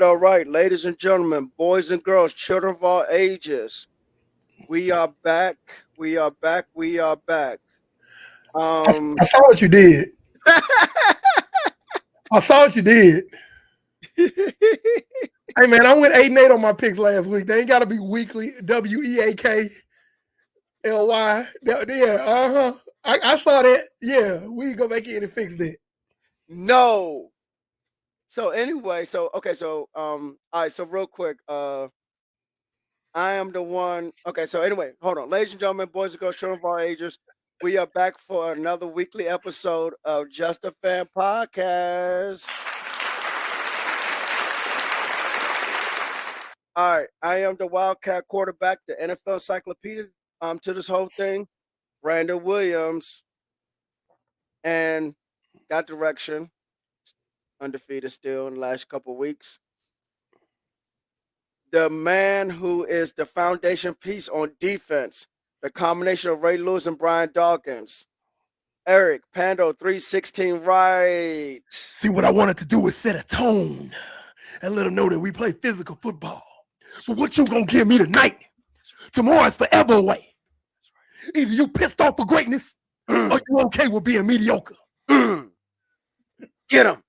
All right, ladies and gentlemen, boys and girls, children of all ages. We are back. We are back. We are back. I saw what you did. I saw what you did. Hey man, I went 8-8 on my picks last week. They ain't got to be weekly. WEAKLY. Yeah, I saw that. Yeah, we can go back in and fix that. No. So anyway, all right, so real quick, I am the one. Okay, so anyway, hold on, ladies and gentlemen, boys and girls, children of all ages, we are back for another weekly episode of Just a Fan Podcast. All right, I am the Wildcat quarterback, the NFL encyclopedia to this whole thing, Randall Williams, and got direction, undefeated still in the last couple of weeks. The man who is the foundation piece on defense, the combination of Ray Lewis and Brian Dawkins, Eric Pando 316 right. See, what I wanted to do was set a tone and let them know that we play physical football. But what you gonna give me tonight? Tomorrow is forever away. Either you pissed off for greatness or you okay with being mediocre. Get him.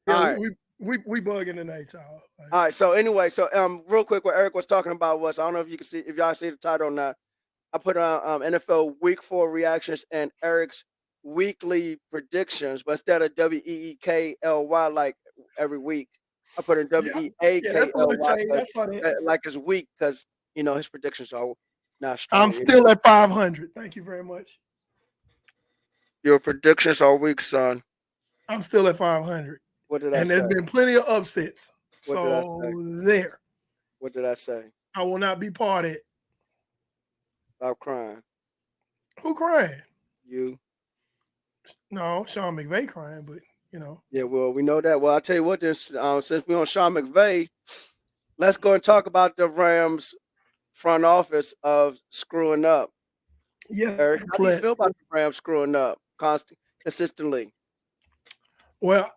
Yeah, we bugging tonight, y'all. All right. So anyway, real quick, what Eric was talking about was, I don't know if you can see, if y'all see the title or not. I put on NFL Week 4 reactions and Eric's weekly predictions, but instead of WEEKLY like every week, I put in WEAKLY like his week, because his predictions are not strong. I'm still at 500. Thank you very much. Your predictions are weak, son. I'm still at 500. What did I say? And there's been plenty of upsets. What did I say? There. What did I say? I will not be part of it. Stop crying. Who crying? You. No, Sean McVay crying, but Yeah, well, we know that. Well, I'll tell you what, since we're on Sean McVay, let's go and talk about the Rams front office of screwing up. Yeah, Eric, how do you feel about the Rams screwing up consistently? Well,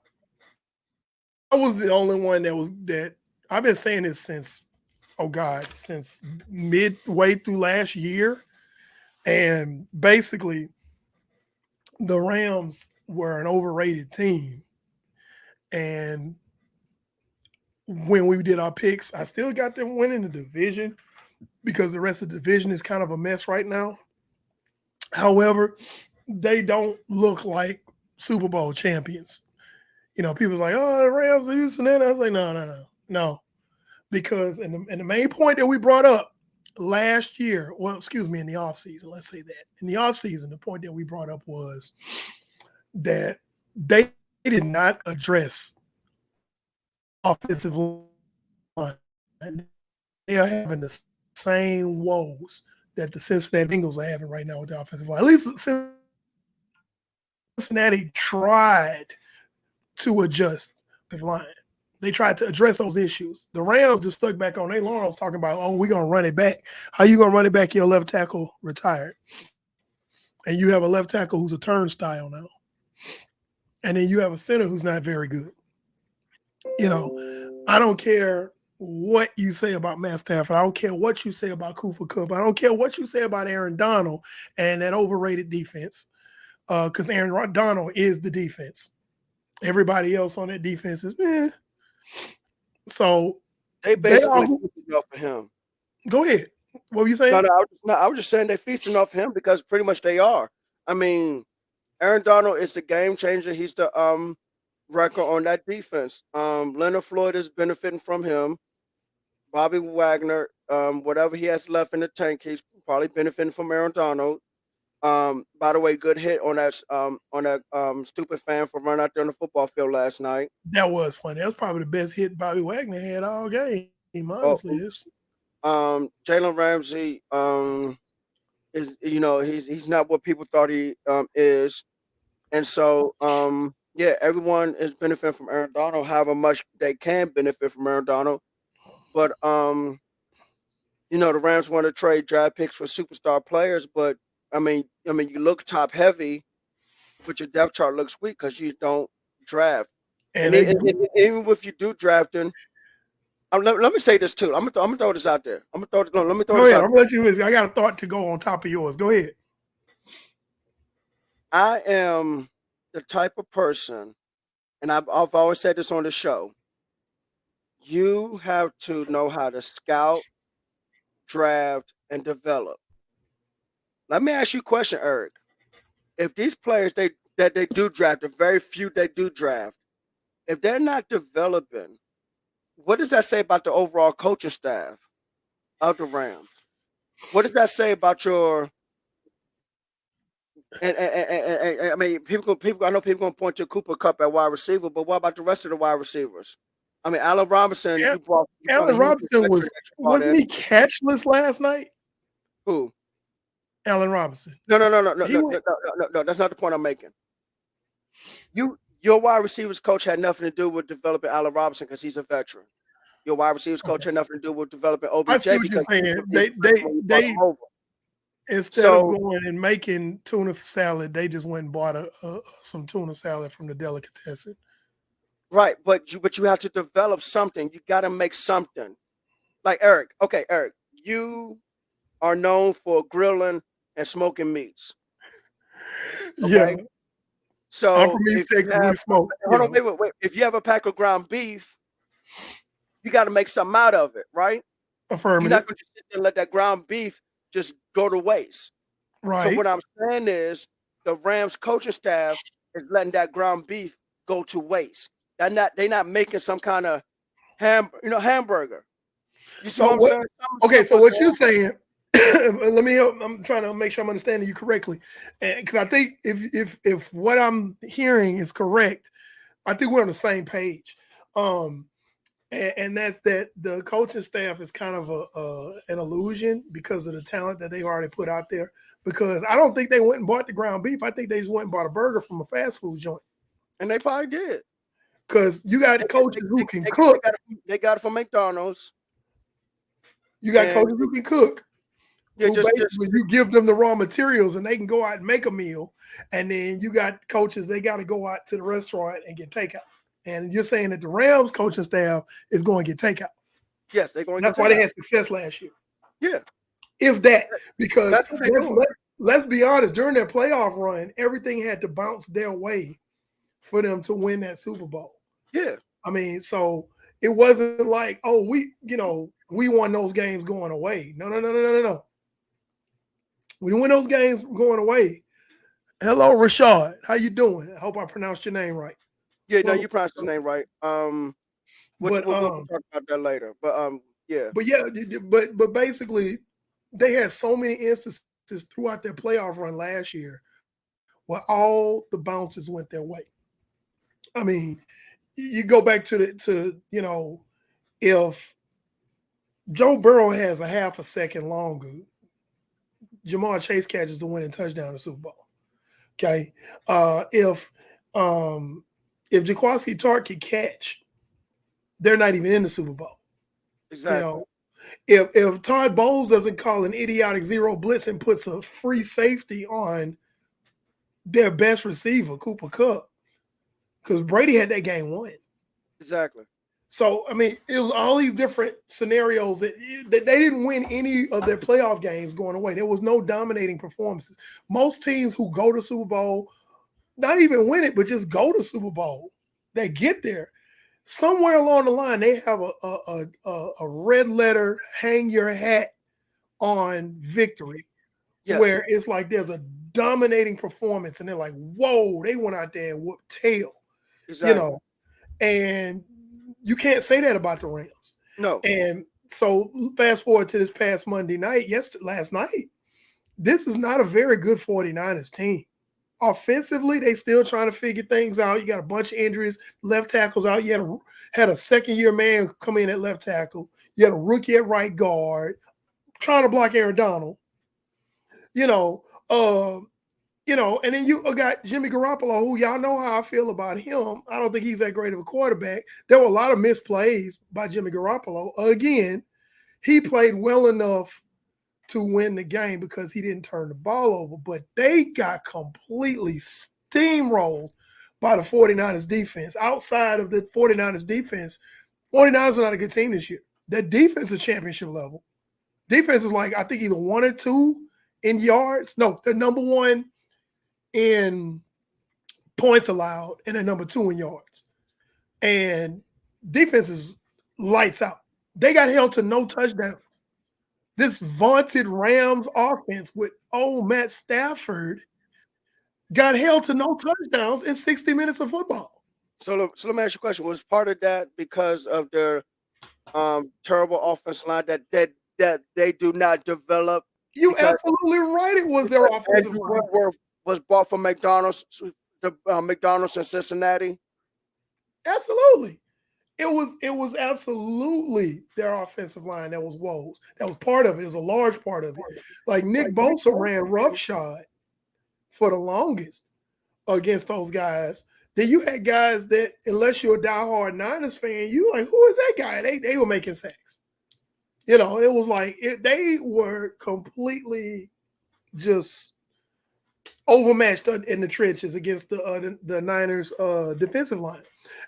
I was the only one that I've been saying this since midway through last year. And basically, the Rams were an overrated team. And when we did our picks, I still got them winning the division because the rest of the division is kind of a mess right now. However, they don't look like Super Bowl champions. People's like, oh, the Rams are this and that. I was like, no. Because and the main point that we brought up last year, in the offseason, let's say that. In the offseason, the point that we brought up was that they did not address offensive line. They are having the same woes that the Cincinnati Bengals are having right now with the offensive line. At least Cincinnati tried to adjust the line. They tried to address those issues. The Rams just stuck back on their laurels talking about, we're going to run it back. How you going to run it back? Your left tackle retired. And you have a left tackle who's a turnstile now. And then you have a center who's not very good. I don't care what you say about Matt Stafford. I don't care what you say about Cooper Kupp. I don't care what you say about Aaron Donald and that overrated defense, because Aaron Donald is the defense. Everybody else on that defense is meh. So They They are basically who, feasting off of him. go ahead. What were you No, saying? no, I was just saying they feasting off him because pretty much they are. I mean, Aaron Donald is the game changer. He's the record on that defense. Leonard Floyd is benefiting from him. Bobby Wagner, whatever he has left in the tank, he's probably benefiting from Aaron Donald. By the way, good hit on that stupid fan for running out there on the football field last night. That was funny. That was probably the best hit Bobby Wagner had all game. Honestly, Oh, oops. Jalen Ramsey, is he's not what people thought he is, and so yeah, everyone is benefiting from Aaron Donald, however much they can benefit from Aaron Donald, but the Rams want to trade draft picks for superstar players, but you look top heavy, but your depth chart looks weak because you don't draft. and And they even if you do drafting, let me say this too. I'm gonna throw this out there. No, let me throw go this ahead. out I'm there. gonna let you. I got a thought to go on top of yours. Go ahead. I am the type of person, and I've always said this on the show. You have to know how to scout, draft, and develop. Let me ask you a question, Eric. If these players they do draft, the very few they do draft, if they're not developing, what does that say about the overall coaching staff of the Rams? What does that say about your I mean, people. I know people gonna point to Cooper Cup at wide receiver, but what about the rest of the wide receivers? I mean, Allen Robinson, Al- you brought a Allen huge Robinson veteran that you brought wasn't in. he catchless last night? Who? Allen Robinson. No, no, no, no, no, He no, no, went. no, no, no. That's not the point I'm making. Your wide receivers coach had nothing to do with developing Allen Robinson because he's a veteran. Your wide receivers coach Okay. had nothing to do with developing I see OBJ what you're because he saying. was a veteran when you brought him over. Instead of So going and making tuna salad, they just went and bought some tuna salad from the delicatessen. right, but you have to develop something. You got to make something. Like Eric. Okay, Eric, you are known for grilling and smoking meats. Yeah, Okay, I'm from so if East you Texas. have We smoke. hold on, Yeah, wait. If you have a pack of ground beef, you got to make something out of it, right? You're not affirmative. going to just sit there and let that ground beef just go to waste. So Right. what I'm saying is the Rams coaching staff is letting that ground beef go to waste. They're not making some kind of hamburger. You see So what I'm what? saying? Something Okay. So simple as what a you're hamburger. saying? Let me help. I'm trying to make sure I'm understanding you correctly, because I think if what I'm hearing is correct, I think we're on the same page. Um, and that's that the coaching staff is kind of an illusion because of the talent that they already put out there. Because I don't think they went and bought the ground beef. I think they just went and bought a burger from a fast food joint. And they probably did. Because you got They, coaches who can cook. they got it from McDonald's. You got And coaches who can cook, yeah, who basically you give them the raw materials and they can go out and make a meal. And then you got coaches, they got to go out to the restaurant and get takeout. And you're saying that the Rams coaching staff is going to get takeout. yes, they're going to That's get why they takeout. had success last year. Yeah, If that, because that's what they're doing. let's be honest, during their playoff run, everything had to bounce their way for them to win that Super Bowl. Yeah, I mean, so it wasn't like, oh, we won those games going away. No. We didn't win those games going away. Hello, Rashad. How you doing? I hope I pronounced your name right. yeah. No, Well, you pronounced his name right. but We'll talk about that later. Yeah, but yeah, but basically, they had so many instances throughout their playoff run last year where all the bounces went their way. I mean, you go back to if Joe Burrow has a half a second longer, Jamar Chase catches the winning touchdown in the Super Bowl. Okay, if if Jaquaski Tart can catch, they're not even in the Super Bowl. You exactly. know, if Todd Bowles doesn't call an idiotic zero blitz and puts a free safety on their best receiver, Cooper Kupp, because Brady had that game won. Exactly. So I mean, it was all these different scenarios that they didn't win any of their playoff games going away. There was no dominating performances. Most teams who go to Super Bowl, not even win it, but just go to Super Bowl, they get there. somewhere along the line, they have a red letter hang your hat on victory, Yes, where it's like there's a dominating performance, and they're like, whoa, they went out there and whooped tail, you exactly. know, and you can't say that about the Rams. No. And so fast forward to this past Monday night, last night, this is not a very good 49ers team. Offensively, they still trying to figure things out. You got a bunch of injuries, left tackles out. You had a second-year man come in at left tackle. You had a rookie at right guard trying to block Aaron Donald. You know, uh, and then you got Jimmy Garoppolo, who y'all know how I feel about him. I don't think he's that great of a quarterback. There were a lot of missed plays by Jimmy Garoppolo. Again, he played well enough to win the game because he didn't turn the ball over, but they got completely steamrolled by the 49ers defense. Outside of the 49ers defense, 49ers are not a good team this year. Their defense is championship level. Defense is like, I think either 1 or 2 in yards. No, they're number 1 in points allowed and they're number 2 in yards. And defense is lights out. They got held to no touchdowns. This vaunted Rams offense with old Matt Stafford got held to no touchdowns in 60 minutes of football. So let me ask you a question. Was part of that because of their terrible offensive line that they do not develop? You Because absolutely right. It was their offensive Andrew line. Whitworth was bought from McDonald's, the McDonald's in Cincinnati. Absolutely. It was absolutely their offensive line that was woes. That was part of it. It was a large part of it. Like Nick Bosa ran roughshod for the longest against those guys. Then you had guys that, unless you're a diehard Niners fan, you like, who is that guy? They were making sacks. It was like they were completely just overmatched in the trenches against the Niners defensive line.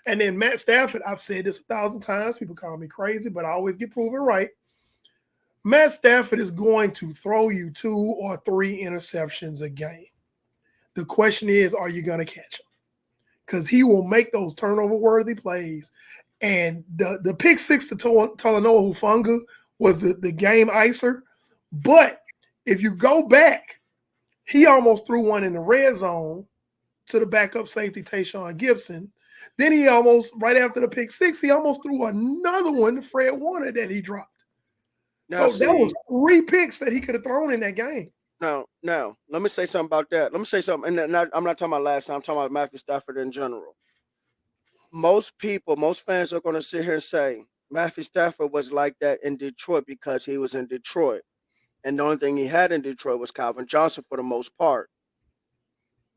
And then Matt Stafford, I've said this 1,000 times. People call me crazy, but I always get proven right. Matt Stafford is going to throw you 2 or 3 interceptions a game. The question is, are you going to catch him? Because he will make those turnover-worthy plays. And the pick 6 to Talanoa Hufanga was the game icer. But if you go back, he almost threw one in the red zone to the backup safety, Tayshaun Gibson. Then he almost, right after the pick 6, he almost threw another one to Fred Warner that he dropped. Now, So that was 3 picks that he could have thrown in that game. Now, let me say something about that. Let me say something, and I'm not talking about last time. I'm talking about Matthew Stafford in general. Most fans are going to sit here and say Matthew Stafford was like that in Detroit because he was in Detroit. And the only thing he had in Detroit was Calvin Johnson for the most part.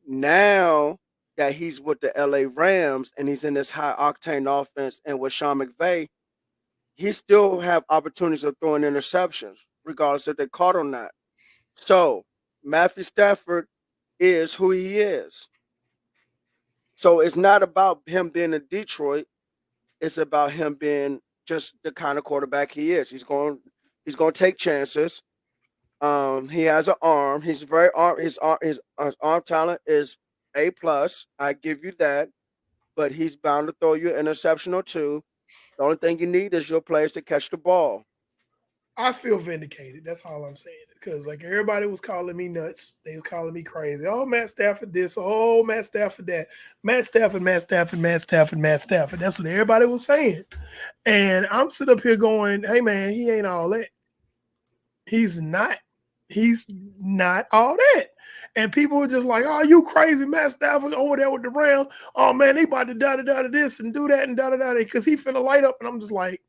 Now that he's with the LA Rams and he's in this high octane offense and with Sean McVay, he still have opportunities of throwing interceptions, regardless if they caught or not. So Matthew Stafford is who he is. So it's not about him being in Detroit. It's about him being just the kind of quarterback he is. He's going to take chances. He has an arm. He's very arm. His arm talent is A+. I give you that. But he's bound to throw you an interception or 2. The only thing you need is your players to catch the ball. I feel vindicated. That's all I'm saying. Because like everybody was calling me nuts. They was calling me crazy. Oh, Matt Stafford this. Oh, Matt Stafford that. Matt Stafford, Matt Stafford, Matt Stafford, Matt Stafford. That's what everybody was saying. And I'm sitting up here going, hey, man, he ain't all that. He's not. He's not all that. And people were just like, oh, you crazy, Matt Stafford over there with the Rams. Oh, man, they about to da-da-da this and do that and da-da-da because he finna light up. And I'm just like,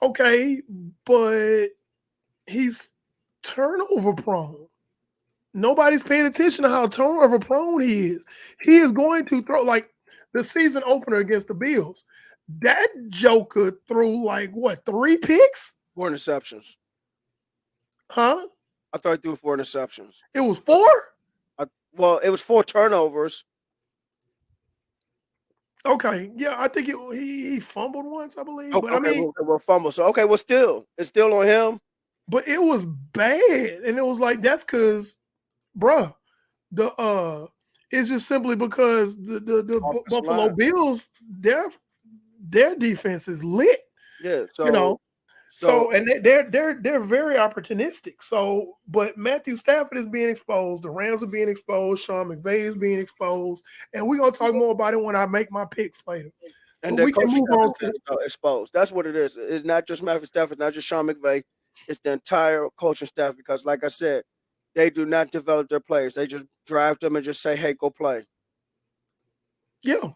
okay, but he's turnover prone. Nobody's paying attention to how turnover prone he is. He is going to throw like the season opener against the Bills. That Joker threw like what, 3 picks? 4 interceptions. Huh? I thought he threw 4 interceptions. It was 4? Well, it was 4 turnovers. Okay, yeah, I think he fumbled once, I believe. Okay, But I mean, we'll fumble. So okay, well, it's still on him. but it was bad, and it was like that's because, bruh, it's just simply because the Buffalo line. Bills, their defense is lit. Yeah. You know, So so and they're very opportunistic. So, but Matthew Stafford is being exposed. The Rams are being exposed. Sean McVay is being exposed, and we're gonna talk more about it when I make my picks later. and But their we can coaching move staff on is to being exposed. That's what it is. It's not just Matthew Stafford, not just Sean McVay. It's the entire coaching staff because, like I said, they do not develop their players. They just draft them and just say, "Hey, go play." yeah,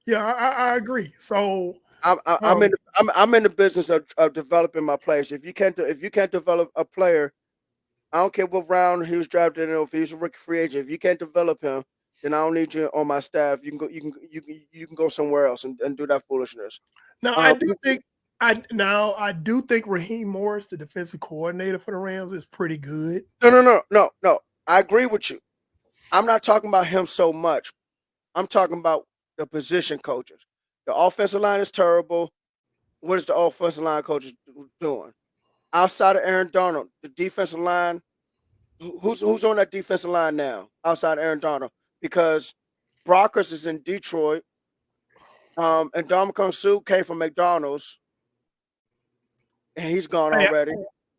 yeah. I agree. So, I'm in um, the, I'm in the business of developing my players. If you can't develop a player, I don't care what round he was drafted in, or if he's a rookie free agent. If you can't develop him, then I don't need you on my staff. You can go somewhere else and do that foolishness. now I Um, do think I do think Raheem Morris, the defensive coordinator for the Rams, is pretty good. no. I agree with you. I'm not talking about him so much. I'm talking about the position coaches. The offensive line is terrible. What is the offensive line coaches doing? Outside of Aaron Donald, the defensive line, who's on that defensive line now outside of Aaron Donald? Because Brockers is in Detroit, and Dominican Sue came from McDonald's, and he's gone Hey, already.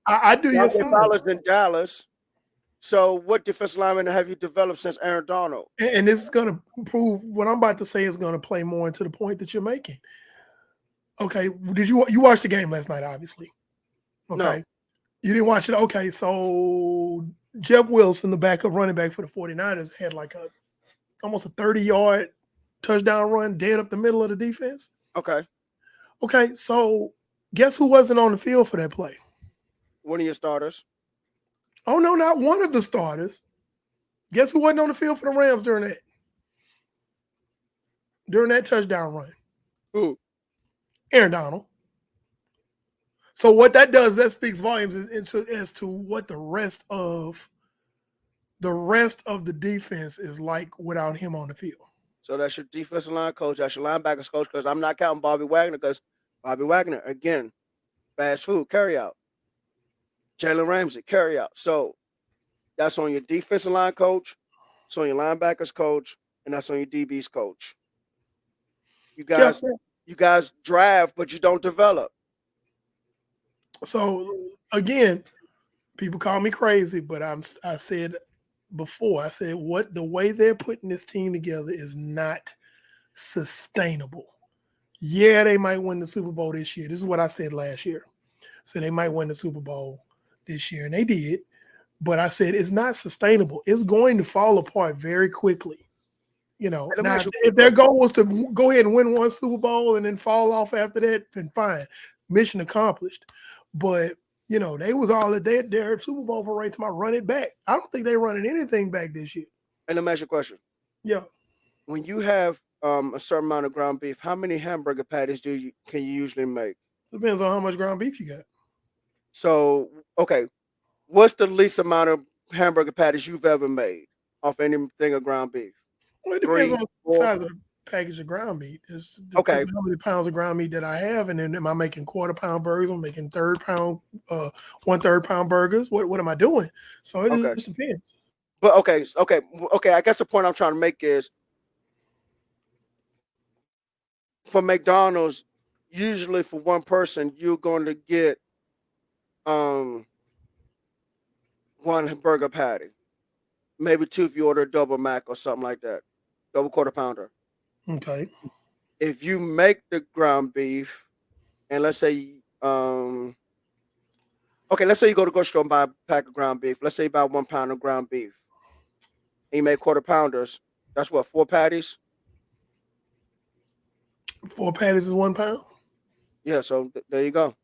I do your Dante son, Fowler's in Dallas. So, what defensive lineman have you developed since Aaron Donald? and this is going to prove what I'm about to say is going to play more into the point that you're making. Okay, did you watch the game last night? Obviously, No. okay. You didn't watch it? Okay, so Jeff Wilson, the backup running back for the 49ers, had like almost a 30-yard touchdown run dead up the middle of the defense. Okay. Okay, so guess who wasn't on the field for that play? One of your starters. Oh no, not one of the starters. Guess who wasn't on the field for the Rams during that touchdown run? Who? Aaron Donald. So what that does, that speaks volumes as to what the rest of the defense is like without him on the field. So that's your defensive line coach. That's your linebackers coach. Because I'm not counting Bobby Wagner. Because Bobby Wagner again, fast food carry out. Jalen Ramsey carry out. So that's on your defensive line coach. It's on your linebackers coach, and that's on your DB's coach. You Yeah. guys, you guys draft, but you don't develop. So again, people call me crazy, but I said before, I said what the way they're putting this team together is not sustainable. Yeah, they might win the Super Bowl this year. This is what I said last year. So they might win the Super Bowl this year, and they did. But I said it's not sustainable. It's going to fall apart very quickly. You know, Let me now ask you a if quick their question. goal was to go ahead and win one Super Bowl and then fall off after that, then fine, mission accomplished. But they was all that their Super Bowl parade to my run it back. I don't think they're running anything back this year. And let me ask you a question. Yeah, When you have a certain amount of ground beef, how many hamburger patties can you usually make? depends on how much ground beef you got. So, okay, what's the least amount of hamburger patties you've ever made off anything of ground beef? Well, it depends on Three, the four. size of the package of ground meat. It depends Okay, on how many pounds of ground meat that I have, and then am I making quarter-pound burgers? I'm making third-pound, 1/3 pound burgers. What am I doing? So it okay, just depends. but okay. I guess the point I'm trying to make is for McDonald's, usually for one person, you're going to get um one burger patty, maybe two if you order a double mac or something like that, double quarter pounder. Okay. If you make the ground beef, and let's say okay, let's say you go to the grocery store and buy a pack of ground beef. Let's say you buy 1 pound of ground beef, and you make quarter pounders. That's what, four patties. 4 patties is 1 pound. Yeah, so there you go.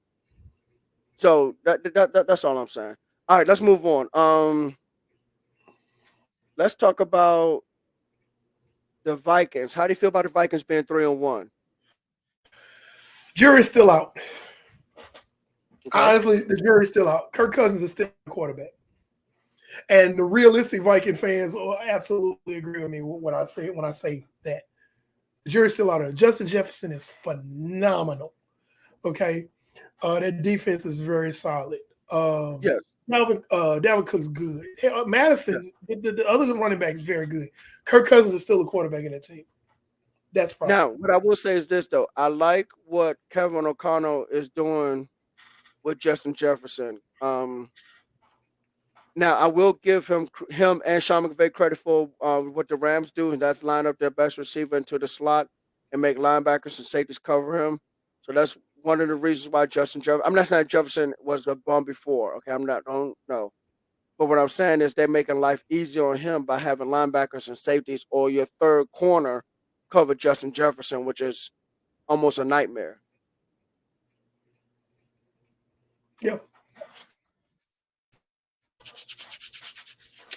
So that's all I'm saying. All right, let's move on. Let's talk about the Vikings. How do you feel about the Vikings being 3-1? Jury's still out. Okay. Honestly, the jury's still out. Kirk Cousins is still a quarterback. And the realistic Viking fans will absolutely agree with me when I say that. The jury's still out there. Justin Jefferson is phenomenal. Okay. That defense is very solid. Yes. Dalvin Cook's good. Yes. Madison, the other running back is very good. Kirk Cousins is still a quarterback in that team. That's a problem. Now, what I will say is this though. I like what Kevin O'Connell is doing with Justin Jefferson. Now I will give him and Sean McVay credit for what the Rams do, and that's line up their best receiver into the slot and make linebackers and safeties cover him. So that's one of the reasons why Justin Jefferson. I'm not saying Jefferson was a bum before. Okay, I'm not. Don't know. But what I'm saying is they're making life easier on him by having linebackers and safeties or your third corner cover Justin Jefferson, which is almost a nightmare. Yep.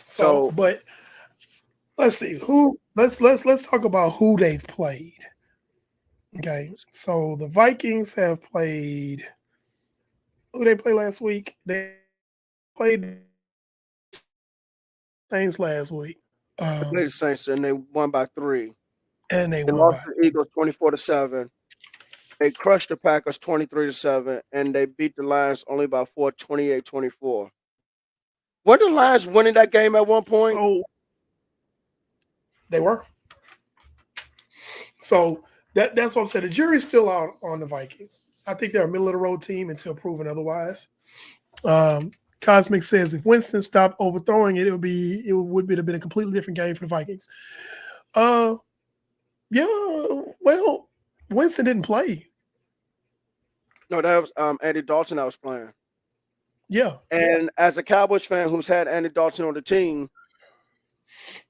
So, So but let's see who. Let's talk about who they've played. Okay, so the Vikings have played. Who they play last week? They played Saints last week, they played the Saints and they won by 3. and they They won lost by. to the Eagles 24-7. They crushed the Packers 23-7, and they beat the Lions only by 4, 28-24. Weren't the Lions winning that game at one point? So they were. So that's what I'm saying. The jury's still out on the Vikings. I think they're a middle of the road team until proven otherwise. Cosmic says if Winston stopped overthrowing it, it would have been a completely different game for the Vikings. Yeah, well, Winston didn't play. No, that was Andy Dalton that was playing. Yeah. And as a Cowboys fan who's had Andy Dalton on the team,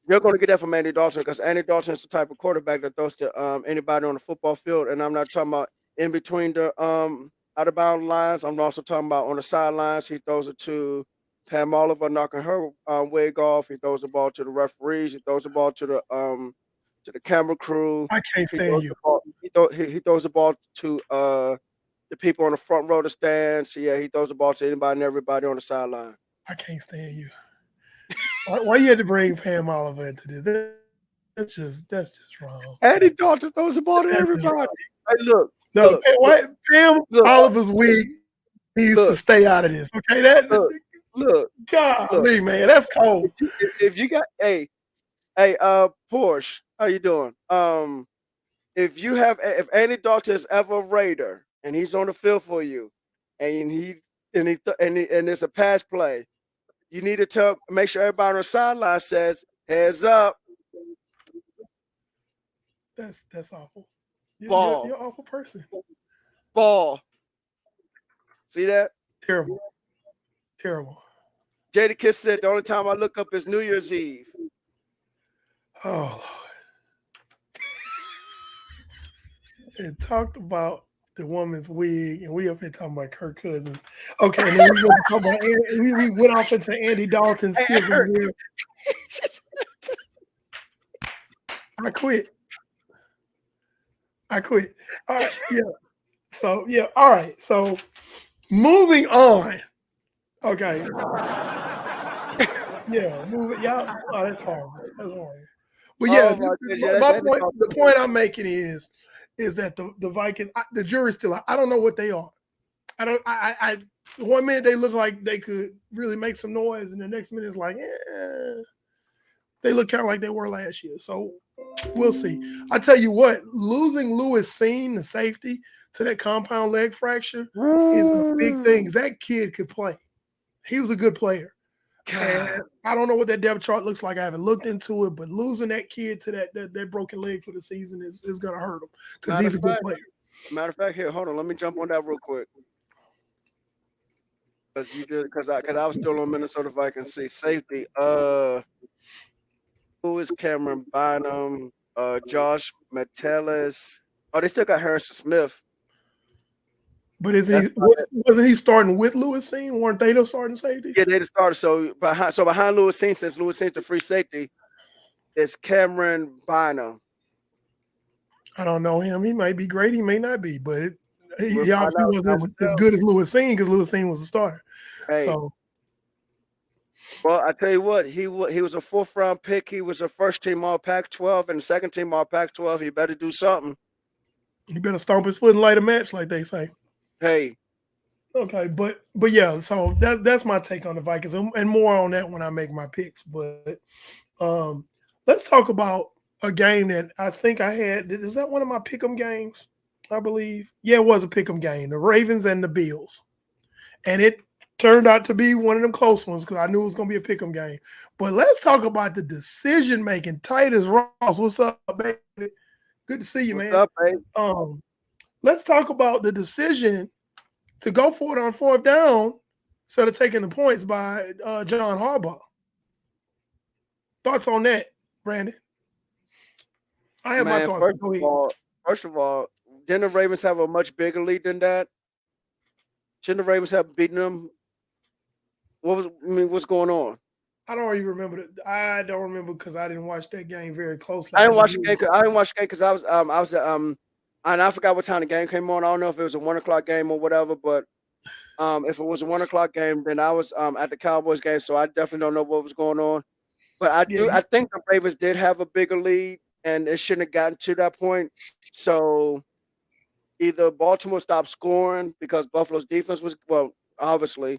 you're going to get that from Andy Dalton because Andy Dalton is the type of quarterback that throws to anybody on the football field. And I'm not talking about in between the out of bound lines. I'm also talking about on the sidelines. He throws it to Pam Oliver, knocking her wig off. He throws the ball to the referees. He throws the ball to the camera crew. I can't He stand throws you. the ball. He throws the ball to the people on the front row of the stands. Yeah, he throws the ball to anybody and everybody on the sideline. I can't stand you. Why you had to bring Pam Oliver into this? That's just wrong. Andy Dalton throws the ball to That's just everybody. wrong. Hey, look, No, look, look, Pam look, Oliver's wig needs to look, stay out of this. Okay, look, look, look. golly, man, that's cold. If you got Porsche, how you doing? If Andy Dalton is ever a Raider and he's on the field for you, and and it's a pass play, you need to make sure everybody on the sideline says heads up, That's awful. You're ball, an awful person. ball. See that? Terrible. Terrible. Jada Kiss said the only time I look up is New Year's Eve. Oh Lord. And talked about the woman's wig, and we up here talking about Kirk Cousins. Okay, and then we went off into Andy Dalton's schism here. I quit. All right, yeah. So yeah, all right. So moving on. Okay. Yeah, moving. Yeah, oh, that's horrible. That's horrible. But yeah, the point I'm making is that the Vikings, the jury's still out. I don't know what they are. I 1 minute they look like they could really make some noise, and the next minute it's like, they look kind of like they were last year. So we'll see. I tell you what, losing Lewis Seen, the safety, to that compound leg fracture is a big thing. That kid could play. He was a good player. And I don't know what that depth chart looks like. I haven't looked into it, but losing that kid to that broken leg for the season is going to hurt him because he's a good player. Matter of fact, here, hold on. Let me jump on that real quick. Because I was still on Minnesota Vikings safety. Who is Cameron Bynum? Josh Metellus. Oh, they still got Harrison Smith. But wasn't he starting with Lewis Seen? Weren't they the starting safety? Yeah, they the starter. So behind Lewis Seen, since Lewis Seen's the free safety, is Cameron Bynum. I don't know him. He might be great. He may not be, but he obviously wasn't as good as Lewis Seen because Lewis Seen was a starter. Hey. So, well, I tell you what, he was a 4th round pick. He was a first team All Pac-12 and second team All Pac-12. He better do something. He better stomp his foot and light a match, like they say. Hey. Okay, but yeah, so that's my take on the Vikings, and more on that when I make my picks. But let's talk about a game that I think I had. Was that one of my pick'em games? I believe. Yeah, it was a pick'em game. The Ravens and the Bills, and it turned out to be one of them close ones because I knew it was going to be a pick'em game. But let's talk about the decision making. Titus Ross, what's up, baby? Good to see you, What's man. up, babe? Let's talk about the decision to go for it on fourth down instead of taking the points by John Harbaugh. Thoughts on that, Brandon? I have my Man, thoughts. Go ahead. first of all, didn't the Ravens have a much bigger lead than that? Shouldn't the Ravens have beaten them? What's going on? I don't even remember. I don't remember because I didn't watch that game very closely. I I didn't just watch the knew. game. I didn't watch the game because and I forgot what time the game came on. I don't know if it was a 1 o'clock game or whatever, but if it was a 1 o'clock game, then I was at the Cowboys game, so I definitely don't know what was going on. But Yeah, I think the Ravens did have a bigger lead, and it shouldn't have gotten to that point. So either Baltimore stopped scoring because Buffalo's defense was obviously,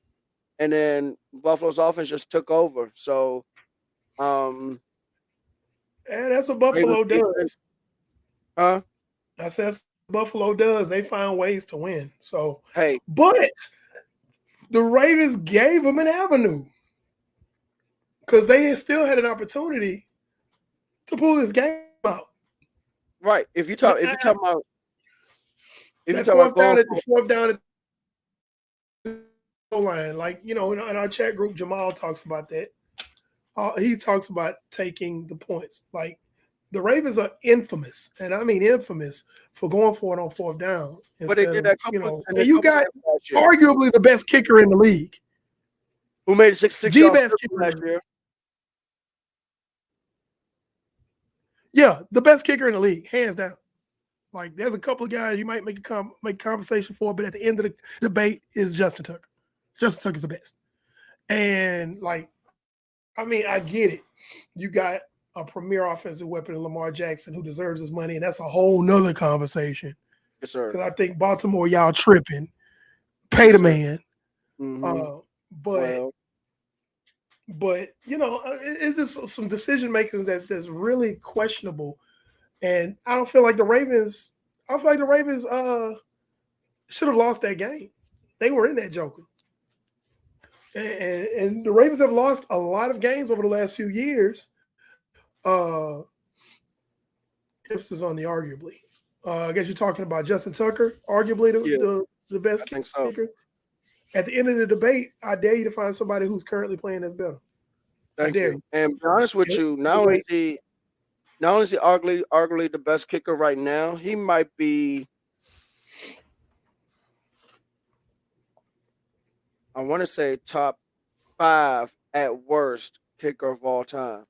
and then Buffalo's offense just took over. So um, and that's what Ravens Buffalo defense, does. huh? That's what Buffalo does. They find ways to win. So, Hey, but the Ravens gave them an avenue because they still had an opportunity to pull this game out. right. If you That talk about fourth going down at the for fourth down at the goal line, like in our chat group, Jamal talks about that. He talks about taking the points. Like the Ravens are infamous, and I mean infamous for going for it on fourth down but they instead did of that couple and a And you couple got games last year. arguably the best kicker in the league, Who made a 6 the yard best field goal kicker. last year? Yeah, the best kicker in the league, hands down. Like there's a couple of guys you might make conversation for, but at the end of the debate is Justin Tucker. Justin Tucker's the best. And like, I mean, I get it. You got a premier offensive weapon in Lamar Jackson who deserves his money, and that's a whole nother conversation. Yes, sir. Because I think Baltimore, y'all tripping. Pay Yes, the sir. man. Mm-hmm. But Well, it's just some decision making that's really questionable. And I don't feel like the Ravens. I feel like the Ravens should have lost that game. They were in that joker, and the Ravens have lost a lot of games over the last few years. Emphasis on the arguably. I guess you're talking about Justin Tucker, arguably yeah, the best I think so. kicker. At the end of the debate, I dare you to find somebody who's currently playing that's better. I Thank dare you. you. And to be honest with you, not only is he arguably the best kicker right now, he might be. I want to say top 5 at worst kicker of all time.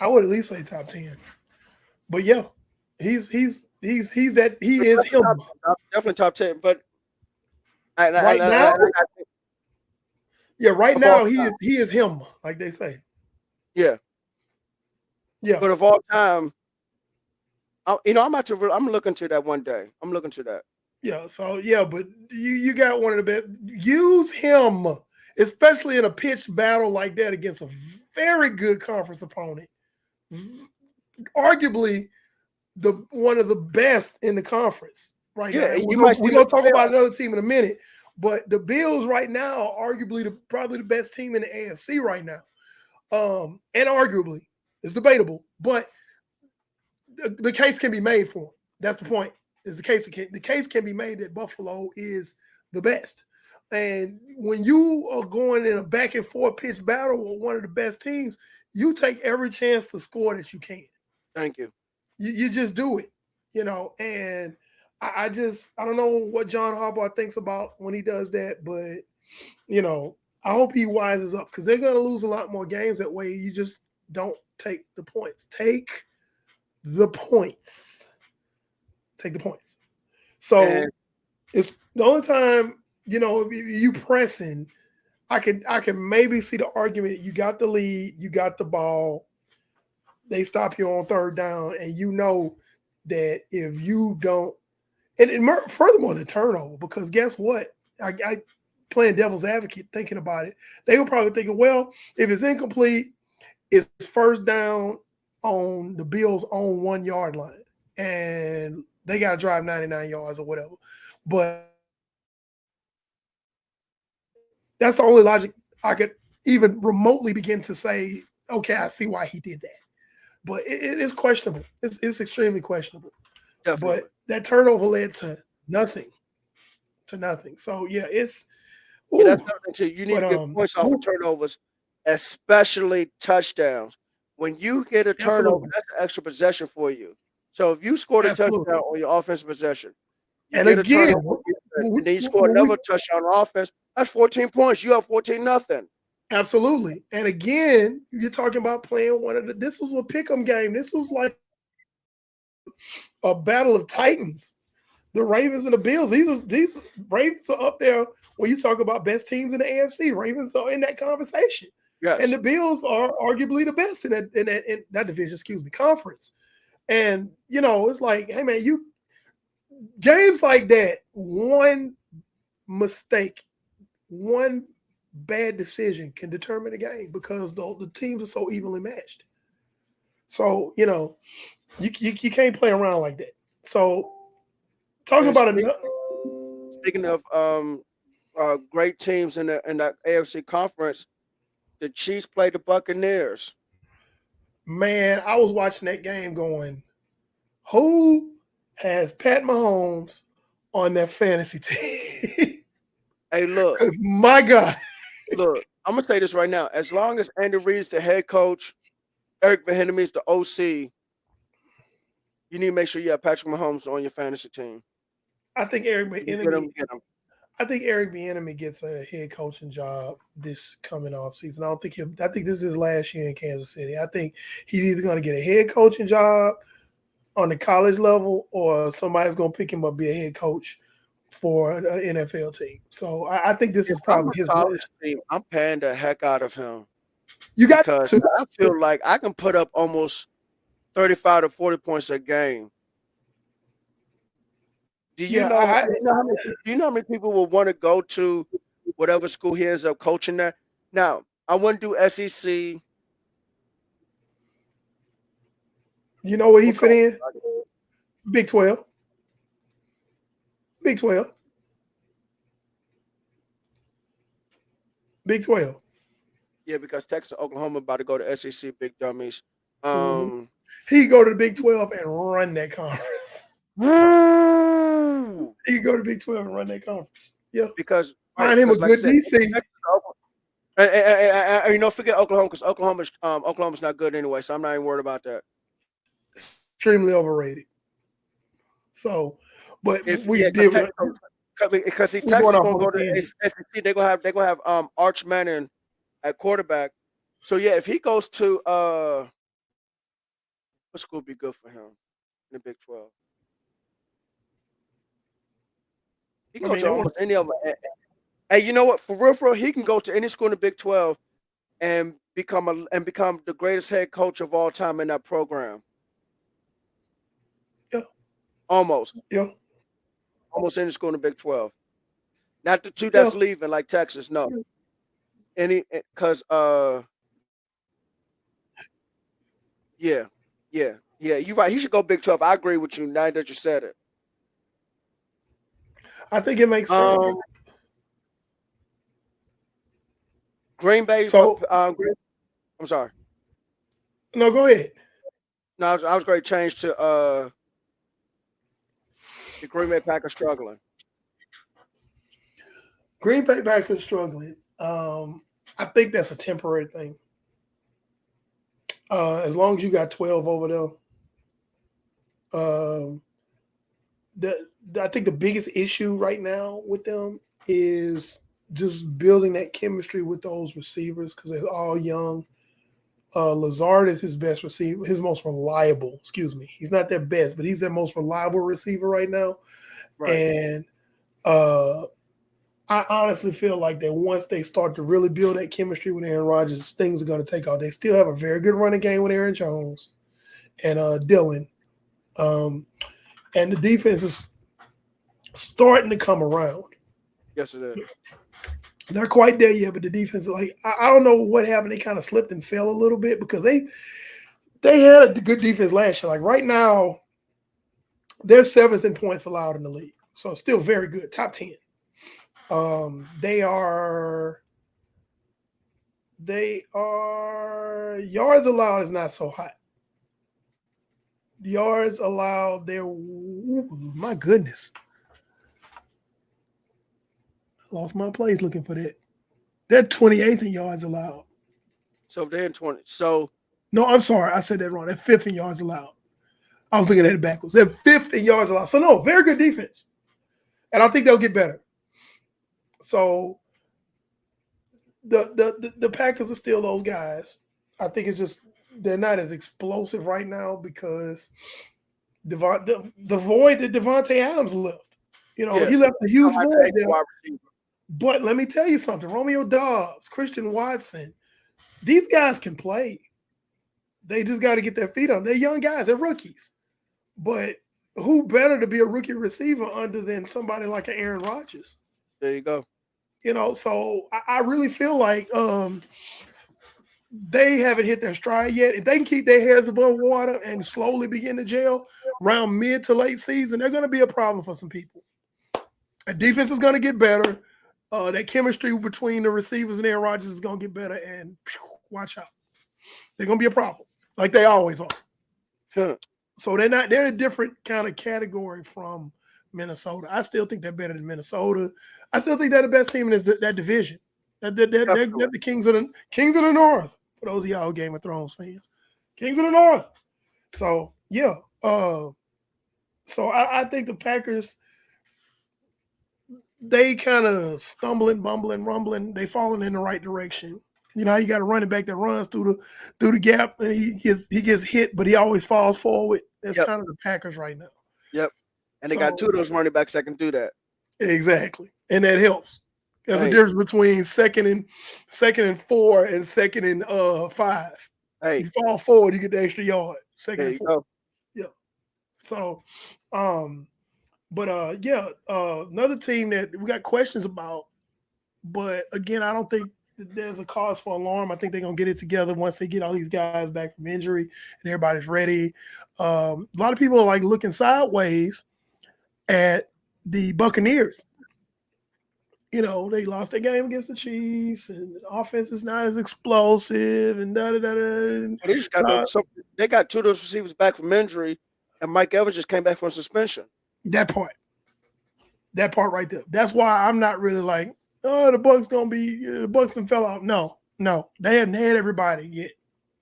I would at least say top 10. But yeah, he's that he is him Definitely top 10. But right now. Yeah, right of all now time, he is him, like they say. yeah. Yeah, But of all time, I'm looking to that one day. I'm looking to that. yeah. So yeah, but you got one of the best. Use him, especially in a pitched battle like that against a very good conference opponent. Arguably the one of the best in the conference right now. Yeah, And you might see we're him in gonna the talk about playoffs. another team in a minute, but the Bills right now are arguably probably the best team in the AFC right now. And arguably, it's debatable, but the case can be made for him. That's the point. Is the case can be made that Buffalo is the best. And when you are going in a back and forth pitch battle with one of the best teams, you take every chance to score that you can. Thank you. You just do it, And I don't know what John Harbaugh thinks about when he does that, but I hope he wises up because they're going to lose a lot more games that way. You just don't take the points. Take the points. Take the points. So And it's the only time, you pressing, I can maybe see the argument. You got the lead, you got the ball, they stop you on third down, and you know that if you don't, furthermore, the turnover, because guess what? I playing devil's advocate, thinking about it, they were probably thinking, well, if it's incomplete, it's first down, on the Bills' own 1 yard line, and they got to drive 99 yards or whatever. But that's the only logic I could even remotely begin to say, okay, I see why he did that. But it's questionable. It's extremely questionable. Definitely. But that turnover led to nothing, to nothing. So yeah, it's Yeah, that's ooh. something too. You need But to get points off of turnovers, especially touchdowns. When you get a turnover, absolutely, that's an extra possession for you. So if you scored a touchdown absolutely. on your offensive possession, you And get a again, turnover, and then you score another touchdown on offense, that's 14 points. You have 14 nothing. absolutely. And again, you're talking about playing one of the. This was a pick'em game. This was like a battle of titans. The Ravens and the Bills. These Ravens are up there when you talk about best teams in the AFC. Ravens are in that conversation, and Yes. the Bills are arguably the best in that division. Excuse me, conference. And it's like, hey man, you games like that. One mistake, one bad decision can determine the game because the teams are so evenly matched. So you can't play around like that. So talk And about another. speaking of great teams in that AFC conference, the Chiefs played the Buccaneers. Man, I was watching that game going, who has Pat Mahomes on their fantasy team? Hey, look, Because my God, look. I'm gonna say this right now. As long as Andy Reid's the head coach, Eric Bieniemy's the OC, you need to make sure you have Patrick Mahomes on your fantasy team. I think Eric If you get Bieniemy. him, get him. I think Eric Bieniemy gets a head coaching job this coming off season. I don't think I think this is his last year in Kansas City. I think he's either going to get a head coaching job on the college level, or somebody's going to pick him up be a head coach for an NFL team. So I think this If is I'm probably a his college last. team, I'm paying the heck out of him You got because to. I feel like I can put up almost 35 to 40 points a game. Do you Yeah, know? Do you know how many people will want to go to whatever school he ends up coaching there? Now, I wouldn't do SEC. you know where he What fit college? in? Big 12. Big 12. Big 12. Yeah, because Texas, and Oklahoma about to go to SEC, big dummies. Mm-hmm. Um, He go to the Big 12 and run that conference. woo! He could go to Big 12 and run that conference. Yeah. Because right, Find him a because like I good said, DC. Texas, forget Oklahoma because Oklahoma's not good anyway, so I'm not even worried about that. Extremely overrated. So, but If we yeah, did. because see, We're going Texas off gonna on a go to tangent. SEC. They're gonna have Arch Manning at quarterback. So yeah, if he goes to what school would be good for him in the Big 12? He I can go mean, to almost any of them. Hey, you know what? For real, he can go to any school in the Big 12 and become the greatest head coach of all time in that program. yeah, Almost, yeah, almost any school in the Big 12. Not the two yeah. that's leaving like Texas. No, any because yeah, yeah. You're right. He should go Big 12. I agree with you now that you said it. I think it makes sense. Um, Green Bay. What? So, I'm sorry. no, go ahead. No, I was going to change to the Green Bay Packers struggling. Green Bay Packers struggling. I think that's a temporary thing. As long as you got 12 over there, the I think the biggest issue right now with them is just building that chemistry with those receivers because they're all young. Lazard is his best receiver, his most reliable. Excuse me, he's not their best, but he's their most reliable receiver right now. Right. And I honestly feel like that once they start to really build that chemistry with Aaron Rodgers, things are going to take off. They still have a very good running game with Aaron Jones and Dylan, um, and the defense is starting to come around. Yes, it is. Not quite there yet, but the defense, like I don't know what happened. They kind of slipped and fell a little bit because They had a good defense last year. Like right now, they're seventh in points allowed in the league, so still very good, top 10. They are yards allowed is not so hot. Yards allowed, my goodness, I lost my place looking for that. They're 28th in yards allowed. So they're in 20. So No, I'm sorry, I said that wrong. They're fifth in yards allowed. I was looking at it backwards. They're fifth in yards allowed. So no, very good defense, and I think they'll get better. So the Packers are still those guys. I think it's just they're not as explosive right now because the void that Devontae Adams left. yeah, He left a huge like void an there. wide receiver. But let me tell you something: Romeo Dobbs, Christian Watson, these guys can play. They just got to get their feet on. They're young guys. They're rookies. But who better to be a rookie receiver under than somebody like an Aaron Rodgers? There you go. So I really feel like they haven't hit their stride yet. If they can keep their heads above water and slowly begin to gel around mid to late season, they're going to be a problem for some people. The defense is going to get better. That chemistry between the receivers and Aaron Rodgers is going to get better. And watch out. They're going to be a problem like they always are. Huh. So they're a different kind of category from Minnesota. I still think they're better than Minnesota. I still think they're the best team in that division. They're the Kings of the North. For those of y'all Game of Thrones fans, Kings of the North. So yeah. So I think the Packers, they kind of stumbling, bumbling, rumbling. They falling in the right direction. You got a running back that runs through the gap and he gets hit, but he always falls forward. That's kind of the Packers right now. Yep. And they got two of those running backs that can do that. Exactly. And that helps. There's a difference between second and 4 and second and 5. Hey. You fall forward, you get the extra yard. Second and 4. Go. Yeah. So another team that we got questions about, but again, I don't think there's a cause for alarm. I think they're gonna get it together once they get all these guys back from injury and everybody's ready. A lot of people are like looking sideways at the Buccaneers. They lost their game against the Chiefs, and the offense is not as explosive, and They got two of those receivers back from injury, and Mike Evans just came back from suspension. That part right there. That's why I'm not really like, oh, the Bucs the Bucs done fell off. No, they haven't had everybody yet.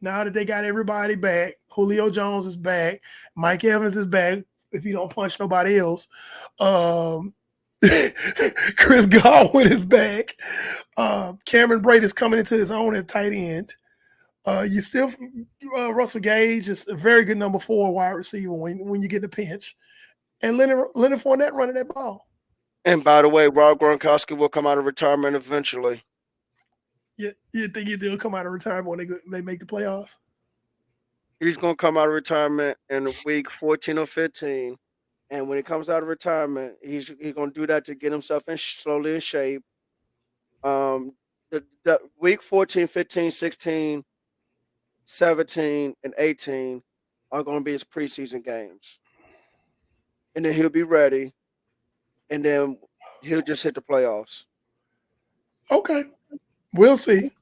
Now that they got everybody back, Julio Jones is back, Mike Evans is back. If you don't punch nobody else, Chris Godwin is back. Cameron Brate is coming into his own at tight end. You still Russell Gage is a very good number 4 wide receiver when you get the pinch, and Leonard Fournette running that ball. And by the way, Rob Gronkowski will come out of retirement eventually. You think he'll come out of retirement when they make the playoffs? He's going to come out of retirement in week 14 or 15. And when he comes out of retirement, he's going to do that to get himself slowly in shape. The week 14, 15, 16, 17, and 18 are going to be his preseason games. And then he'll be ready. And then he'll just hit the playoffs. Okay. We'll see.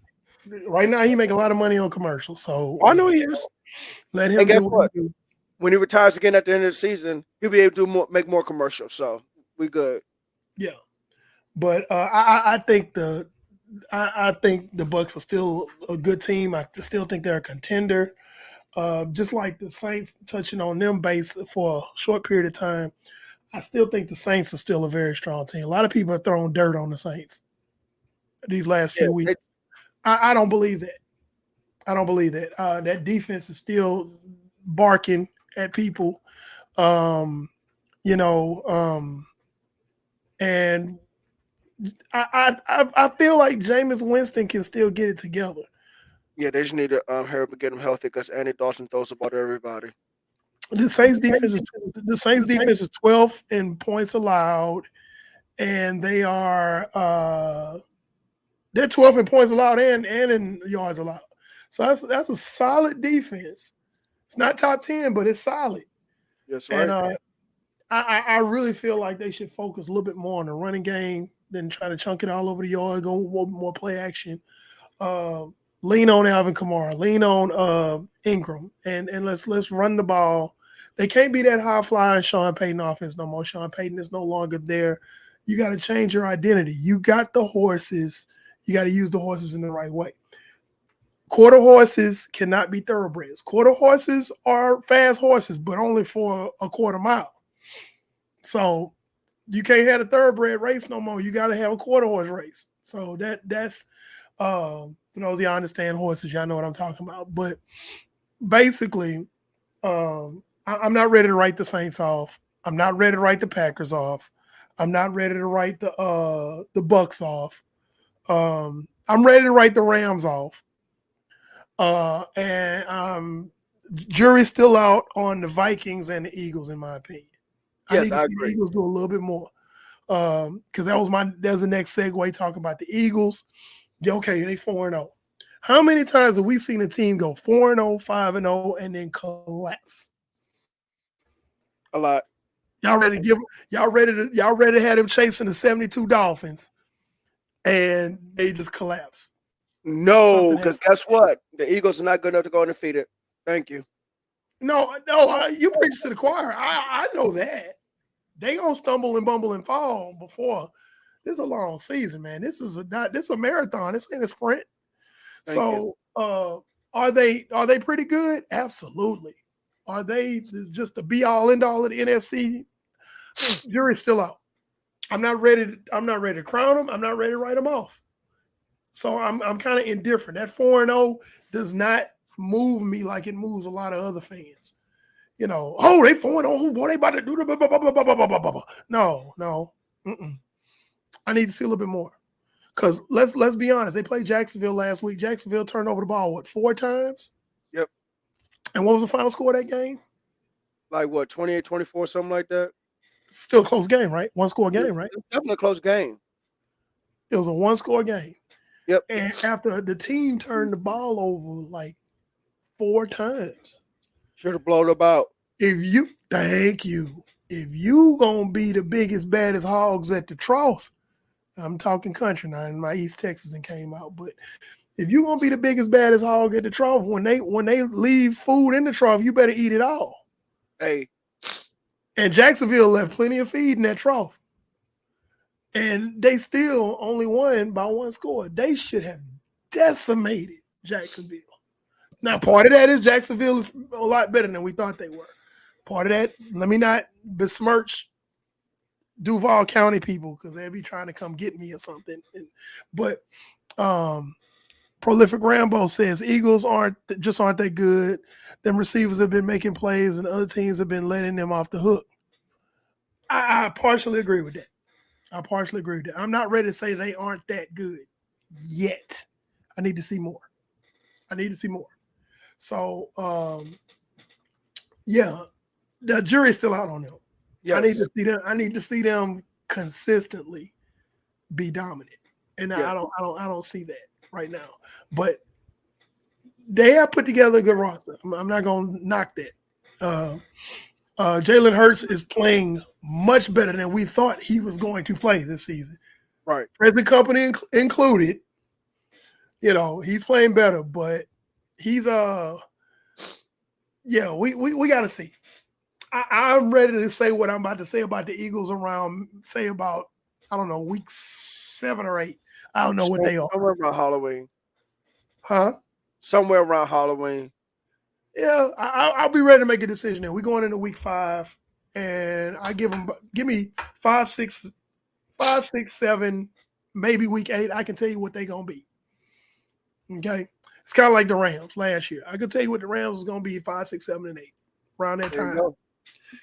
Right now, he make a lot of money on commercials. So I know he is. Let him do what he do. When he retires again at the end of the season, he'll be able to make more commercials. So we good. Yeah. But I think the Bucs are still a good team. I still think they're a contender. Just like the Saints, touching on them base for a short period of time, I still think the Saints are still a very strong team. A lot of people are throwing dirt on the Saints these last few weeks. I don't believe that. That defense is still barking at people, and I feel like Jameis Winston can still get it together. Yeah, they just need to hurry up and get him healthy because Andy Dalton throws the ball to everybody. The Saints defense is 12th in points allowed, and they're 12th in points allowed and in yards allowed. So that's a solid defense. It's not top 10, but it's solid. That's And right. I really feel like they should focus a little bit more on the running game than try to chunk it all over the yard, go more play action. Uh, Lean on Alvin Kamara, lean on Ingram, and let's run the ball. They can't be that high flying Sean Payton offense no more. Sean Payton is no longer there. You got to change your identity. You got the horses. You got to use the horses in the right way. Quarter horses cannot be thoroughbreds. Quarter horses are fast horses, but only for a quarter mile. So you can't have a thoroughbred race no more. You got to have a quarter horse race. So that's for those of y'all understand horses, y'all know what I'm talking about. But basically, I'm not ready to write the Saints off. I'm not ready to write the Packers off. I'm not ready to write the Bucks off. I'm ready to write the Rams off. And jury's still out on the Vikings and the Eagles, in my opinion. I Yes, need to I see the agree. Eagles do a little bit more. Because that's the next segue talking about the Eagles. Okay, they 4-0. How many times have we seen a team go 4-0, 5-0, and then collapse? A lot. Y'all ready to have them chasing the 72 Dolphins and they just collapse. No, Something because happened. guess what? The Eagles are not good enough to go undefeated. Thank you. No, you preach to the choir. I know that. They gonna stumble and bumble and fall before. This is a long season, man. This is a marathon. This ain't a sprint. Thank you. So are they pretty good? Absolutely. Are they just the be all end all of the NFC? Jury's still out. I'm not ready to crown them. I'm not ready to write them off. So I'm kind of indifferent. That 4-0 does not move me like it moves a lot of other fans. Oh, they 4-0. What they about to do? No. Mm-mm. I need to see a little bit more. Because let's be honest, they played Jacksonville last week. Jacksonville turned over the ball, 4 times? Yep. And what was the final score of that game? Like what, 28-24, something like that? Still a close game, right? One score Yeah, game, right? it's definitely a close game. It was a one score game. Yep. And after the team turned the ball over like 4 times. Should have blown them out. Thank you. If you gonna be the biggest, baddest hogs at the trough, I'm talking country now, and my East Texas and came out. But if you gonna be the biggest, baddest hog at the trough, when they leave food in the trough, you better eat it all. Hey. And Jacksonville left plenty of feed in that trough. And they still only won by 1 score. They should have decimated Jacksonville. Now, part of that is Jacksonville is a lot better than we thought they were. Part of that, let me not besmirch Duval County people because they'll be trying to come get me or something. But Prolific Rambo says Eagles aren't they good. Them receivers have been making plays and other teams have been letting them off the hook. I partially agree with that. I'm not ready to say they aren't that good yet. I need to see more. So, yeah, the jury's still out on them. Yes. I need to see them consistently be dominant, and Yeah. I don't see that right now. But they have put together a good roster. I'm not going to knock that. Jalen Hurts is playing much better than we thought he was going to play this season. Right. Present company included. He's playing better, but he's yeah, we got to see. I'm ready to say what I'm about to say about the Eagles about, I don't know, week 7 or 8. I don't know what they are. Somewhere around Halloween. Huh? Somewhere around Halloween. Yeah, I'll be ready to make a decision. Now we're going into week 5, and give me 5, 6, 7, maybe week 8. I can tell you what they're gonna be. Okay, it's kind of like the Rams last year. I can tell you what the Rams is gonna be 5, 6, 7, and 8 around that time.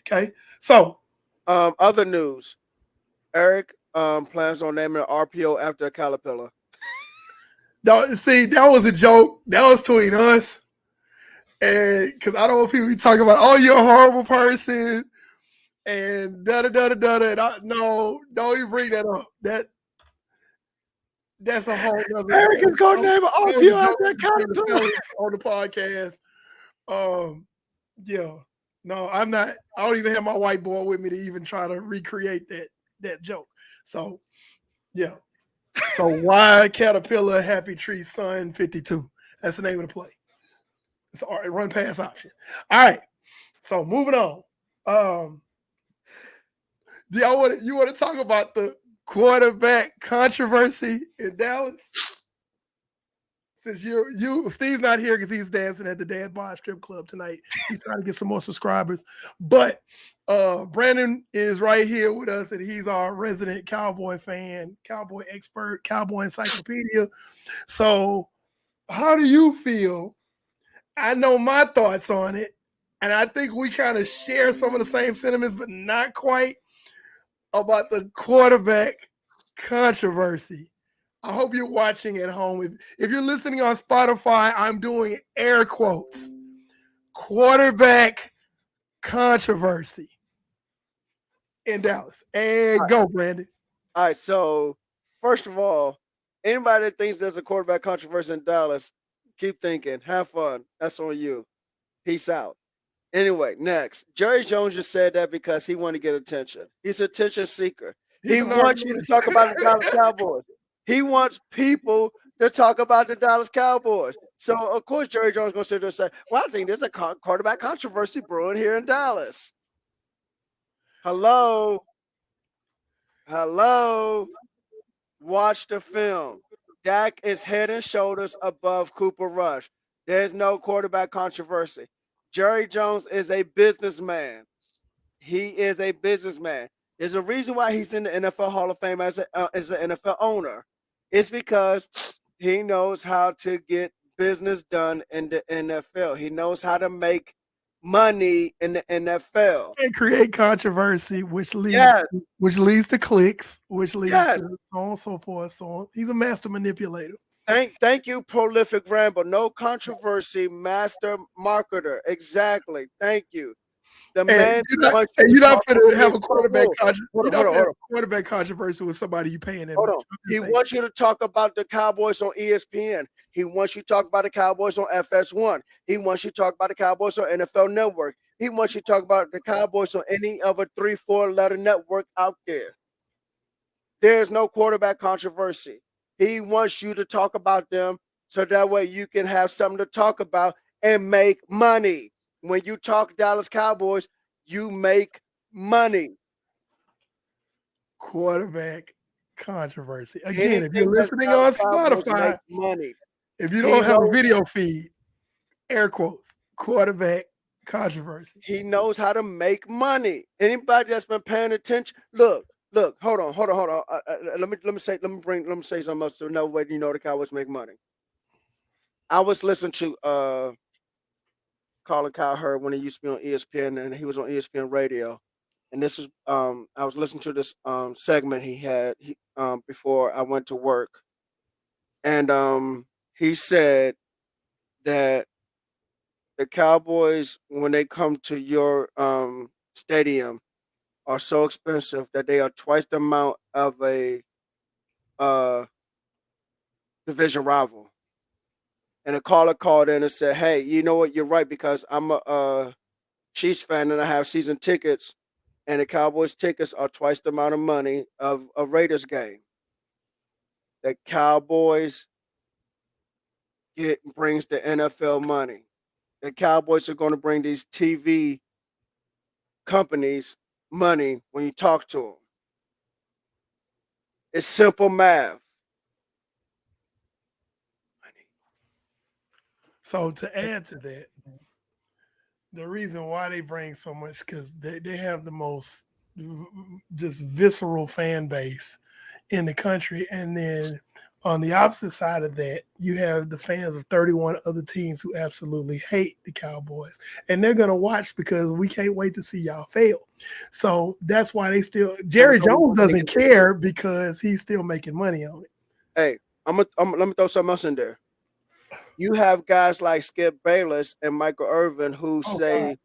Okay, so other news: Eric plans on naming an RPO after a caterpillar. See, that was a joke. That was between us. And because I don't want people to be talking about, oh, you're a horrible person, and da. No, don't even bring that up. That's a whole other. Eric is gonna name an RPO after a caterpillar on the podcast. Yeah. No, I'm not. I don't even have my whiteboard with me to even try to recreate that joke. So yeah. So why Caterpillar Happy Tree Sun 52? That's the name of the play. It's all right, run pass option. All right. So moving on. Um, do y'all want to talk about the quarterback controversy in Dallas? Since Steve's not here because he's dancing at the Dad Bar Strip Club tonight. He's trying to get some more subscribers. But Brandon is right here with us, and he's our resident Cowboy fan, Cowboy expert, Cowboy encyclopedia. So, how do you feel? I know my thoughts on it, and I think we kind of share some of the same sentiments, but not quite about the quarterback controversy. I hope you're watching at home. If you're listening on Spotify, I'm doing air quotes. Quarterback controversy in Dallas. And go, Brandon. All right. So first of all, anybody that thinks there's a quarterback controversy in Dallas, keep thinking. Have fun. That's on you. Peace out. Anyway, next. Jerry Jones just said that because he wanted to get attention. He's an attention seeker. He's He a wants you to talk about the Dallas narcissist. Cowboys. He wants people to talk about the Dallas Cowboys. So, of course, Jerry Jones is going to sit there and say, well, I think there's a quarterback controversy brewing here in Dallas. Hello? Hello? Watch the film. Dak is head and shoulders above Cooper Rush. There's no quarterback controversy. Jerry Jones is a businessman. He is a businessman. There's a reason why he's in the NFL Hall of Fame as an NFL owner. It's because he knows how to get business done in the NFL. He knows how to make money in the NFL. And create controversy, Yes, which leads to clicks, which leads yes. to so on and so forth. So on. He's a master manipulator. Thank you, prolific ramble. No controversy, master marketer. Exactly. Thank you. The And man you're not, wants you and to you're not talk going over to have his a Pro quarterback Bowl. you're Hold not on, going hold to on, have a quarterback controversy with somebody you paying that hold much. on. I'm just He saying. wants you to talk about the Cowboys on ESPN. He wants you to talk about the Cowboys on FS1. He wants you to talk about the Cowboys on NFL Network. He wants you to talk about the Cowboys on any other 3-4 letter network out there. There's no quarterback controversy. He wants you to talk about them so that way you can have something to talk about and make money. When you talk Dallas Cowboys, you make money. Quarterback controversy. Again, if you're Anything that's listening Dallas on Cowboys make Spotify, money. if you He don't have a knows video feed, air quotes, quarterback controversy. he knows how to make money. Anybody that's been paying attention, look, hold on. Let me say something else to another way you know the Cowboys make money. I was listening to Colin Cowherd when he used to be on ESPN and he was on ESPN radio. And this is I was listening to this segment he had before I went to work. And he said that the Cowboys, when they come to your stadium, are so expensive that they are twice the amount of a uh, division rival. And a caller called in and said, "Hey, you know what? You're right because I'm a Chiefs fan and I have season tickets, and the Cowboys tickets are twice the amount of money of a Raiders game. The Cowboys brings the NFL money. The Cowboys are going to bring these TV companies money when you talk to them. It's simple math. So to add to that, the reason why they bring so much because they have the most just visceral fan base in the country, and then on the opposite side of that, you have the fans of 31 other teams who absolutely hate the Cowboys, and they're gonna watch because we can't wait to see y'all fail. So that's why they still Jerry Jones doesn't care because he's still making money on it. Hey, let me throw something else in there. You have guys like Skip Bayless and Michael Irvin who Oh God, say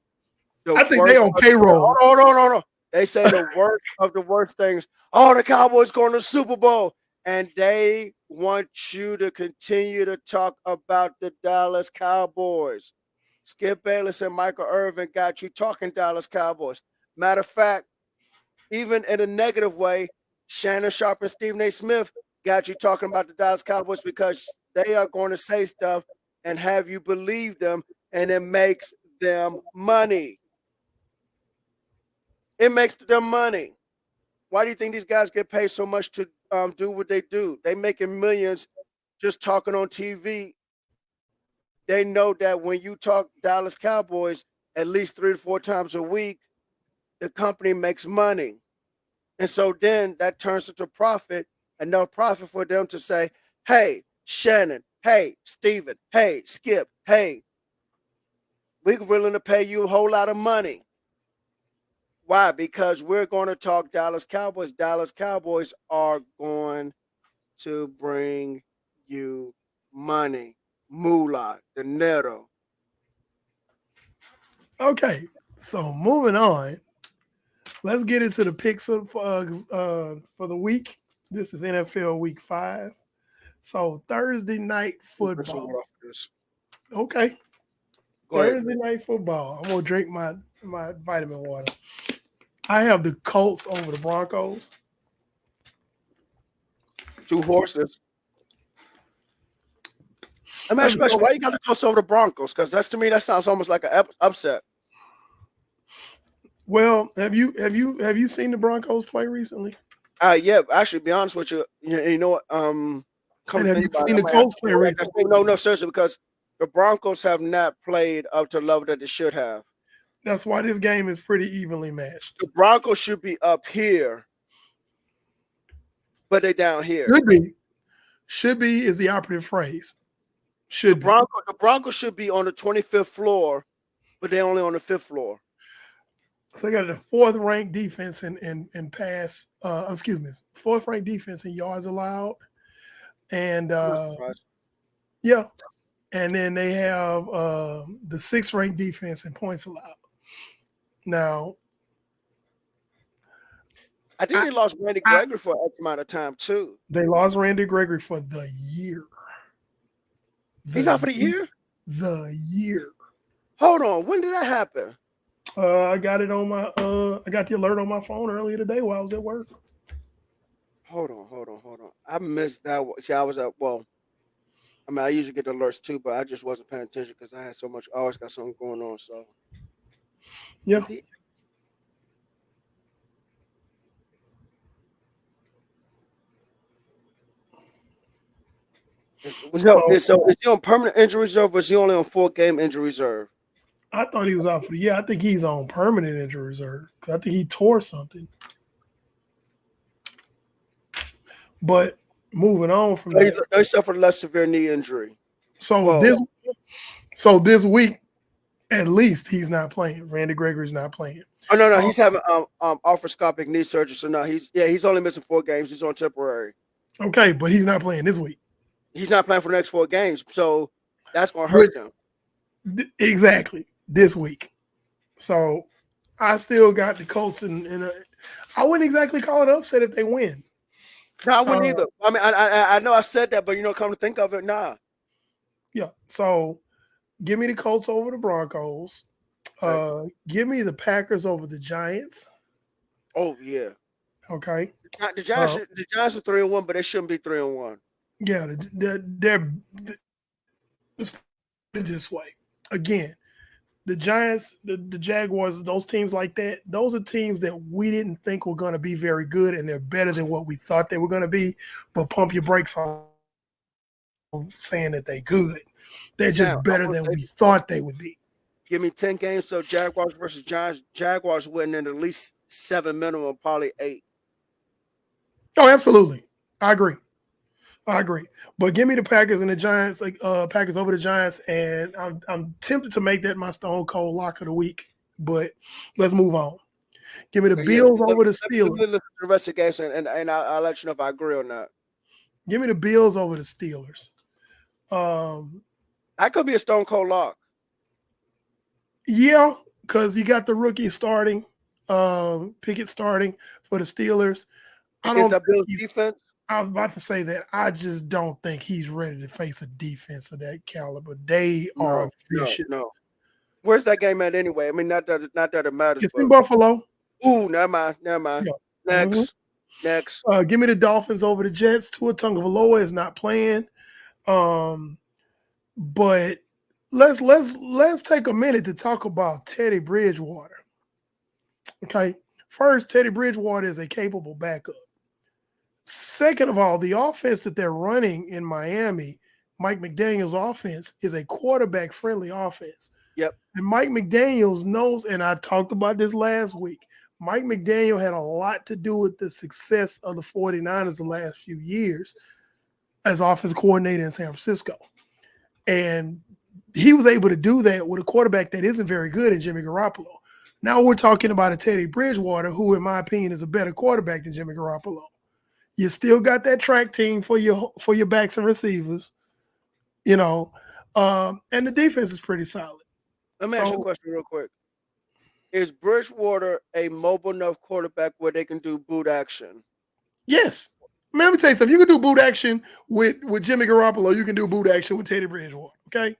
the I think they worst on of payroll. hold on. They say the worst of the worst things. Oh, the Cowboys going to the Super Bowl. And they want you to continue to talk about the Dallas Cowboys. Skip Bayless and Michael Irvin got you talking Dallas Cowboys. Matter of fact, even in a negative way, Shannon Sharp and Stephen A. Smith got you talking about the Dallas Cowboys because they are going to say stuff and have you believe them, and it makes them money. It makes them money. Why do you think these guys get paid so much to do what they do? They making millions just talking on TV. They know that when you talk Dallas Cowboys at least 3 to 4 times a week, the company makes money. And so then that turns into profit, and no profit for them to say, hey, Shannon, hey, Steven, hey, Skip, hey, we're willing to pay you a whole lot of money. Why? Because we're going to talk Dallas Cowboys. Dallas Cowboys are going to bring you money, moolah, dinero. Okay, so moving on. Let's get into the picks for the week. This is NFL Week 5. So Thursday night football. Okay, Go ahead. Thursday night football. I'm gonna drink my vitamin water. I have the Colts over the Broncos. 2 horses. Let me ask Let's you a question. go. Why you got to go over the Broncos? Because that's to me that sounds almost like an upset. Well, have you seen the Broncos play recently? Yeah. Actually, to be honest with you, you know what? Come And to have think you about it, seen I the might have Colts to play correct that recently? thing. No, no, seriously, because the Broncos have not played up to the level that they should have. That's why this game is pretty evenly matched. The Broncos should be up here, but they down here. Should be. Should be is the operative phrase. Should be. The Broncos should be on the 25th floor, but they're only on the 5th floor. So they got the fourth ranked defense in pass. Excuse me, fourth ranked defense in yards allowed, and I'm not surprised. yeah, and then they have the sixth ranked defense in points allowed. Now, I think I, they lost Randy I Gregory for X amount of time too. they lost Randy Gregory for the year. He's The out for the year. the year. Hold on, when did that happen? I got it on my I got the alert on my phone earlier today while I was at work. Hold on. I missed that one. See, I was at I mean, I usually get the alerts too, but I just wasn't paying attention because I had so much. I always got something going on. So Yeah. is he? Is he on permanent injury reserve, or is he only on 4 game injury reserve? I thought he was out for the year. I think he's on permanent injury reserve. I think he tore something. But moving on from that, He suffered a less severe knee injury. so Whoa. this week at least he's not playing. Randy Gregory's not playing. Oh no, he's having arthroscopic knee surgery. So no, he's only missing 4 games. He's on temporary. Okay, but he's not playing this week. He's not playing for the next 4 games, so that's gonna Which, hurt them. exactly this week. So I still got the Colts in I wouldn't exactly call it upset if they win. No, I wouldn't either. I mean, I know I said that, but come to think of it, nah. Yeah. So give me the Colts over the Broncos. Give me the Packers over the Giants. Oh yeah. Okay. The Giants are 3-1, but they shouldn't be 3-1. Yeah, they're let's put it this way. Again, the Giants, the Jaguars, those teams like that, those are teams that we didn't think were going to be very good, and they're better than what we thought they were going to be. But pump your brakes on saying that they're good. They're just Now, better than we thought they would be. Give me 10 games, so Jaguars versus Giants. Jaguars winning at least 7 minimum, probably 8. Oh, absolutely. I agree. But give me the Packers and the Giants, Packers over the Giants, and I'm tempted to make that my Stone Cold lock of the week. But let's move on. Give me the Bills over the Steelers. Let me look at the rest of the games, and I'll let you know if I agree or not. Give me the Bills over the Steelers. That could be a Stone Cold lock. Yeah, because you got the rookie starting, Pickett starting for the Steelers. Against that Bills defense? I was about to say that I just don't think he's ready to face a defense of that caliber. They are vicious. No. Where's that game at anyway? I mean, not that it matters, It's in but Buffalo. ooh, never mind, never mind. Yeah. Mhm. Next. Give me the Dolphins over the Jets. Tua Tagovailoa is not playing. But let's take a minute to talk about Teddy Bridgewater. Okay. First, Teddy Bridgewater is a capable backup. Second of all, the offense that they're running in Miami, Mike McDaniel's offense, is a quarterback friendly offense. Yep. And Mike McDaniels knows, and I talked about this last week. Mike McDaniel had a lot to do with the success of the 49ers the last few years as offensive coordinator in San Francisco. And he was able to do that with a quarterback that isn't very good in Jimmy Garoppolo. Now we're talking about a Teddy Bridgewater, who, in my opinion, is a better quarterback than Jimmy Garoppolo. You still got that track team for your backs and receivers, and the defense is pretty solid. Let me ask you a So question real quick. Is Bridgewater a mobile enough quarterback where they can do boot action? yes, man, let me tell you something. You can do boot action with Jimmy Garoppolo. You can do boot action with Teddy Bridgewater. Okay.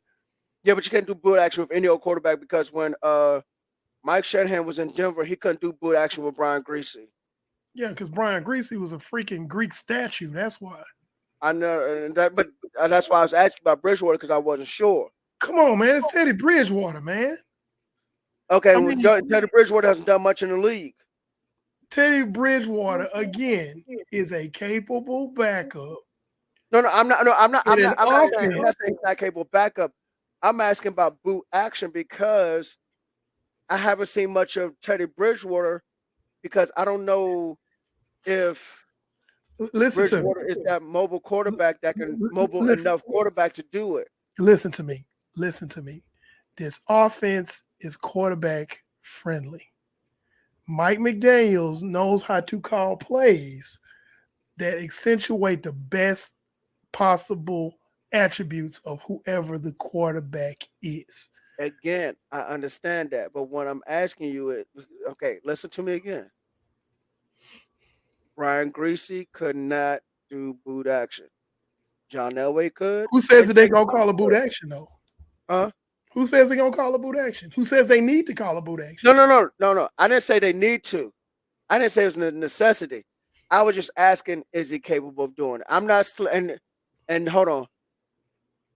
Yeah, but you can't do boot action with any old quarterback because when Mike Shanahan was in Denver, he couldn't do boot action with Brian Greasy. Yeah, because Brian Greasy was a freaking Greek statue. That's why. I know but that's why I was asking about Bridgewater because I wasn't sure. Come on, man. It's Teddy Bridgewater, man. Okay, I well, mean, Teddy Bridgewater hasn't done much in the league. Teddy Bridgewater, again, is a capable backup. No, I'm not. No, I'm not. I'm In not. an I'm not saying. I'm offense. not saying he's not capable of backup. I'm asking about boot action because I haven't seen much of Teddy Bridgewater because I don't know if Listen to me. Bridgewater is that mobile quarterback that can mobile Listen, enough quarterback to do it. listen to me. Listen to me. This offense is quarterback friendly. Mike McDaniels knows how to call plays that accentuate the best possible attributes of whoever the quarterback is. Again, I understand that, but when I'm asking you it, okay, listen to me again. Brian Greasy could not do boot action. John Elway could, Who says and that they Jay gonna Cutler call a boot could. action though? Huh? Who says they're gonna call a boot action? Who says they need to call a boot action? No. I didn't say they need to. I didn't say it was a necessity. I was just asking, is he capable of doing it? I'm not, and hold on,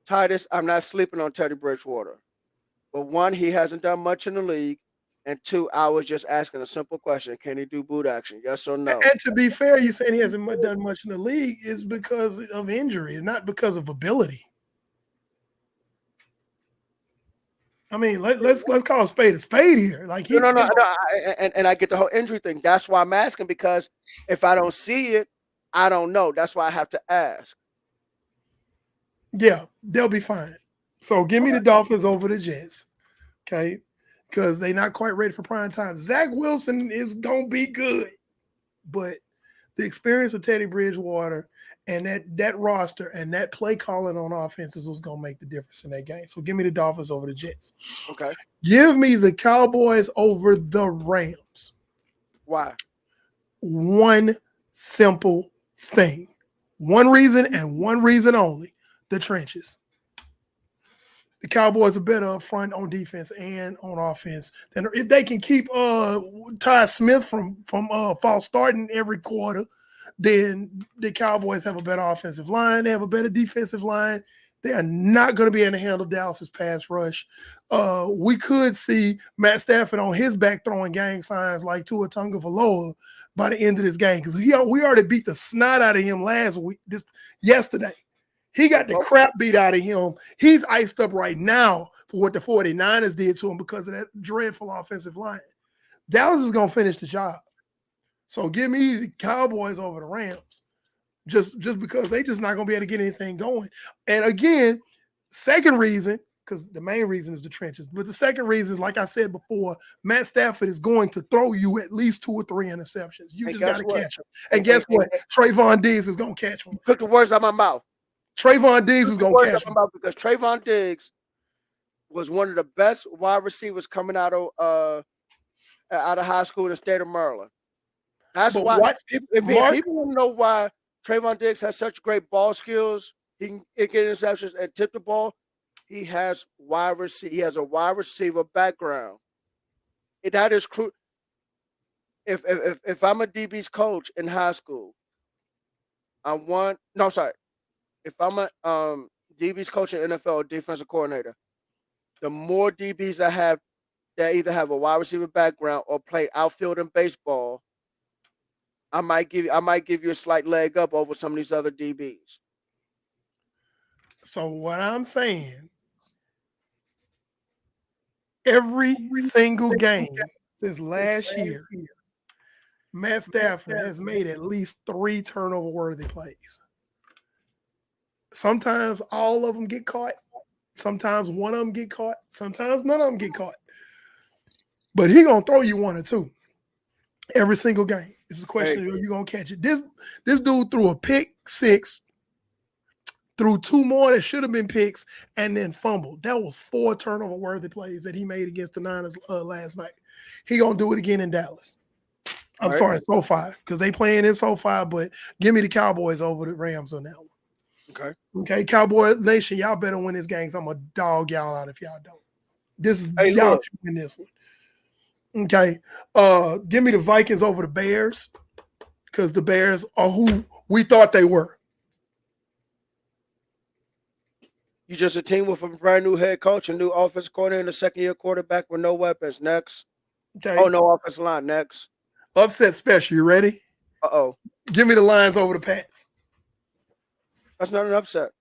Titus, I'm not sleeping on Teddy Bridgewater. But one, he hasn't done much in the league. And two, I was just asking a simple question. Can he do boot action? Yes or no? And to be fair, you saying he hasn't done much in the league is because of injury, it's not because of ability. I mean, let's call a spade here. Like he, No. And I get the whole injury thing. That's why I'm asking because if I don't see it, I don't know. That's why I have to ask. yeah, they'll be fine. So give me the Dolphins over the Jets, okay? Because they're not quite ready for prime time. Zach Wilson is gonna be good, but the experience of Teddy Bridgewater and that roster and that play calling on offenses was gonna make the difference in that game. So give me the Dolphins over the Jets. Okay. Give me the Cowboys over the Rams. Why? One simple thing. One reason and one reason only. The trenches. The Cowboys are better up front on defense and on offense. And if they can keep Ty Smith from false starting every quarter, then the Cowboys have a better offensive line. They have a better defensive line. They are not going to be able to handle Dallas's pass rush. We could see Matt Stafford on his back throwing gang signs like Tua Tagovailoa by the end of this game because we already beat the snot out of him yesterday. He got the crap beat out of him. He's iced up right now for what the 49ers did to him because of that dreadful offensive line. Dallas is going to finish the job. So give me the Cowboys over the Rams just because they just not going to be able to get anything going. And again, second reason, because the main reason is the trenches, but the second reason is, like I said before, Matt Stafford is going to throw you at least 2 or 3 interceptions. You just got to catch them. And guess what? Trayvon Diggs is going to catch them. Took the words out of my mouth. Trayvon Diggs is going to catch him. Because Trayvon Diggs was one of the best wide receivers coming out of high school in the state of Maryland. That's why if people want to know why Trayvon Diggs has such great ball skills, he can get interceptions and tip the ball. he has he has a wide receiver background. That is crucial. If I'm a DB's coach in high school, I want no sorry. If I'm a DB's coach in NFL defensive coordinator, the more DBs I have that either have a wide receiver background or play outfield in baseball, I might give you a slight leg up over some of these other DBs. So what I'm saying, every single game since last year, Matt Stafford has made at least 3 turnover-worthy plays. Sometimes all of them get caught. Sometimes one of them get caught. Sometimes none of them get caught. But he gonna throw you 1 or 2 every single game. It's a question of you gonna catch it. This dude threw a pick 6, threw 2 more that should have been picks, and then fumbled. That was 4 turnover-worthy plays that he made against the Niners last night. He gonna do it again in Dallas. I'm sorry, SoFi, because they playing in SoFi, but give me the Cowboys over the Rams on that one. Okay, Cowboy Nation, y'all better win this game. I'm gonna dog y'all out if y'all don't. This is y'all should win this one. Okay, give me the Vikings over the Bears, because the Bears are who we thought they were. You just a team with a brand new head coach, a new offense coordinator, and a second-year quarterback with no weapons. Next. Okay. Oh, no offensive line. Next. Upset special. You ready? Uh-oh. Give me the Lions over the Pats. That's not an upset.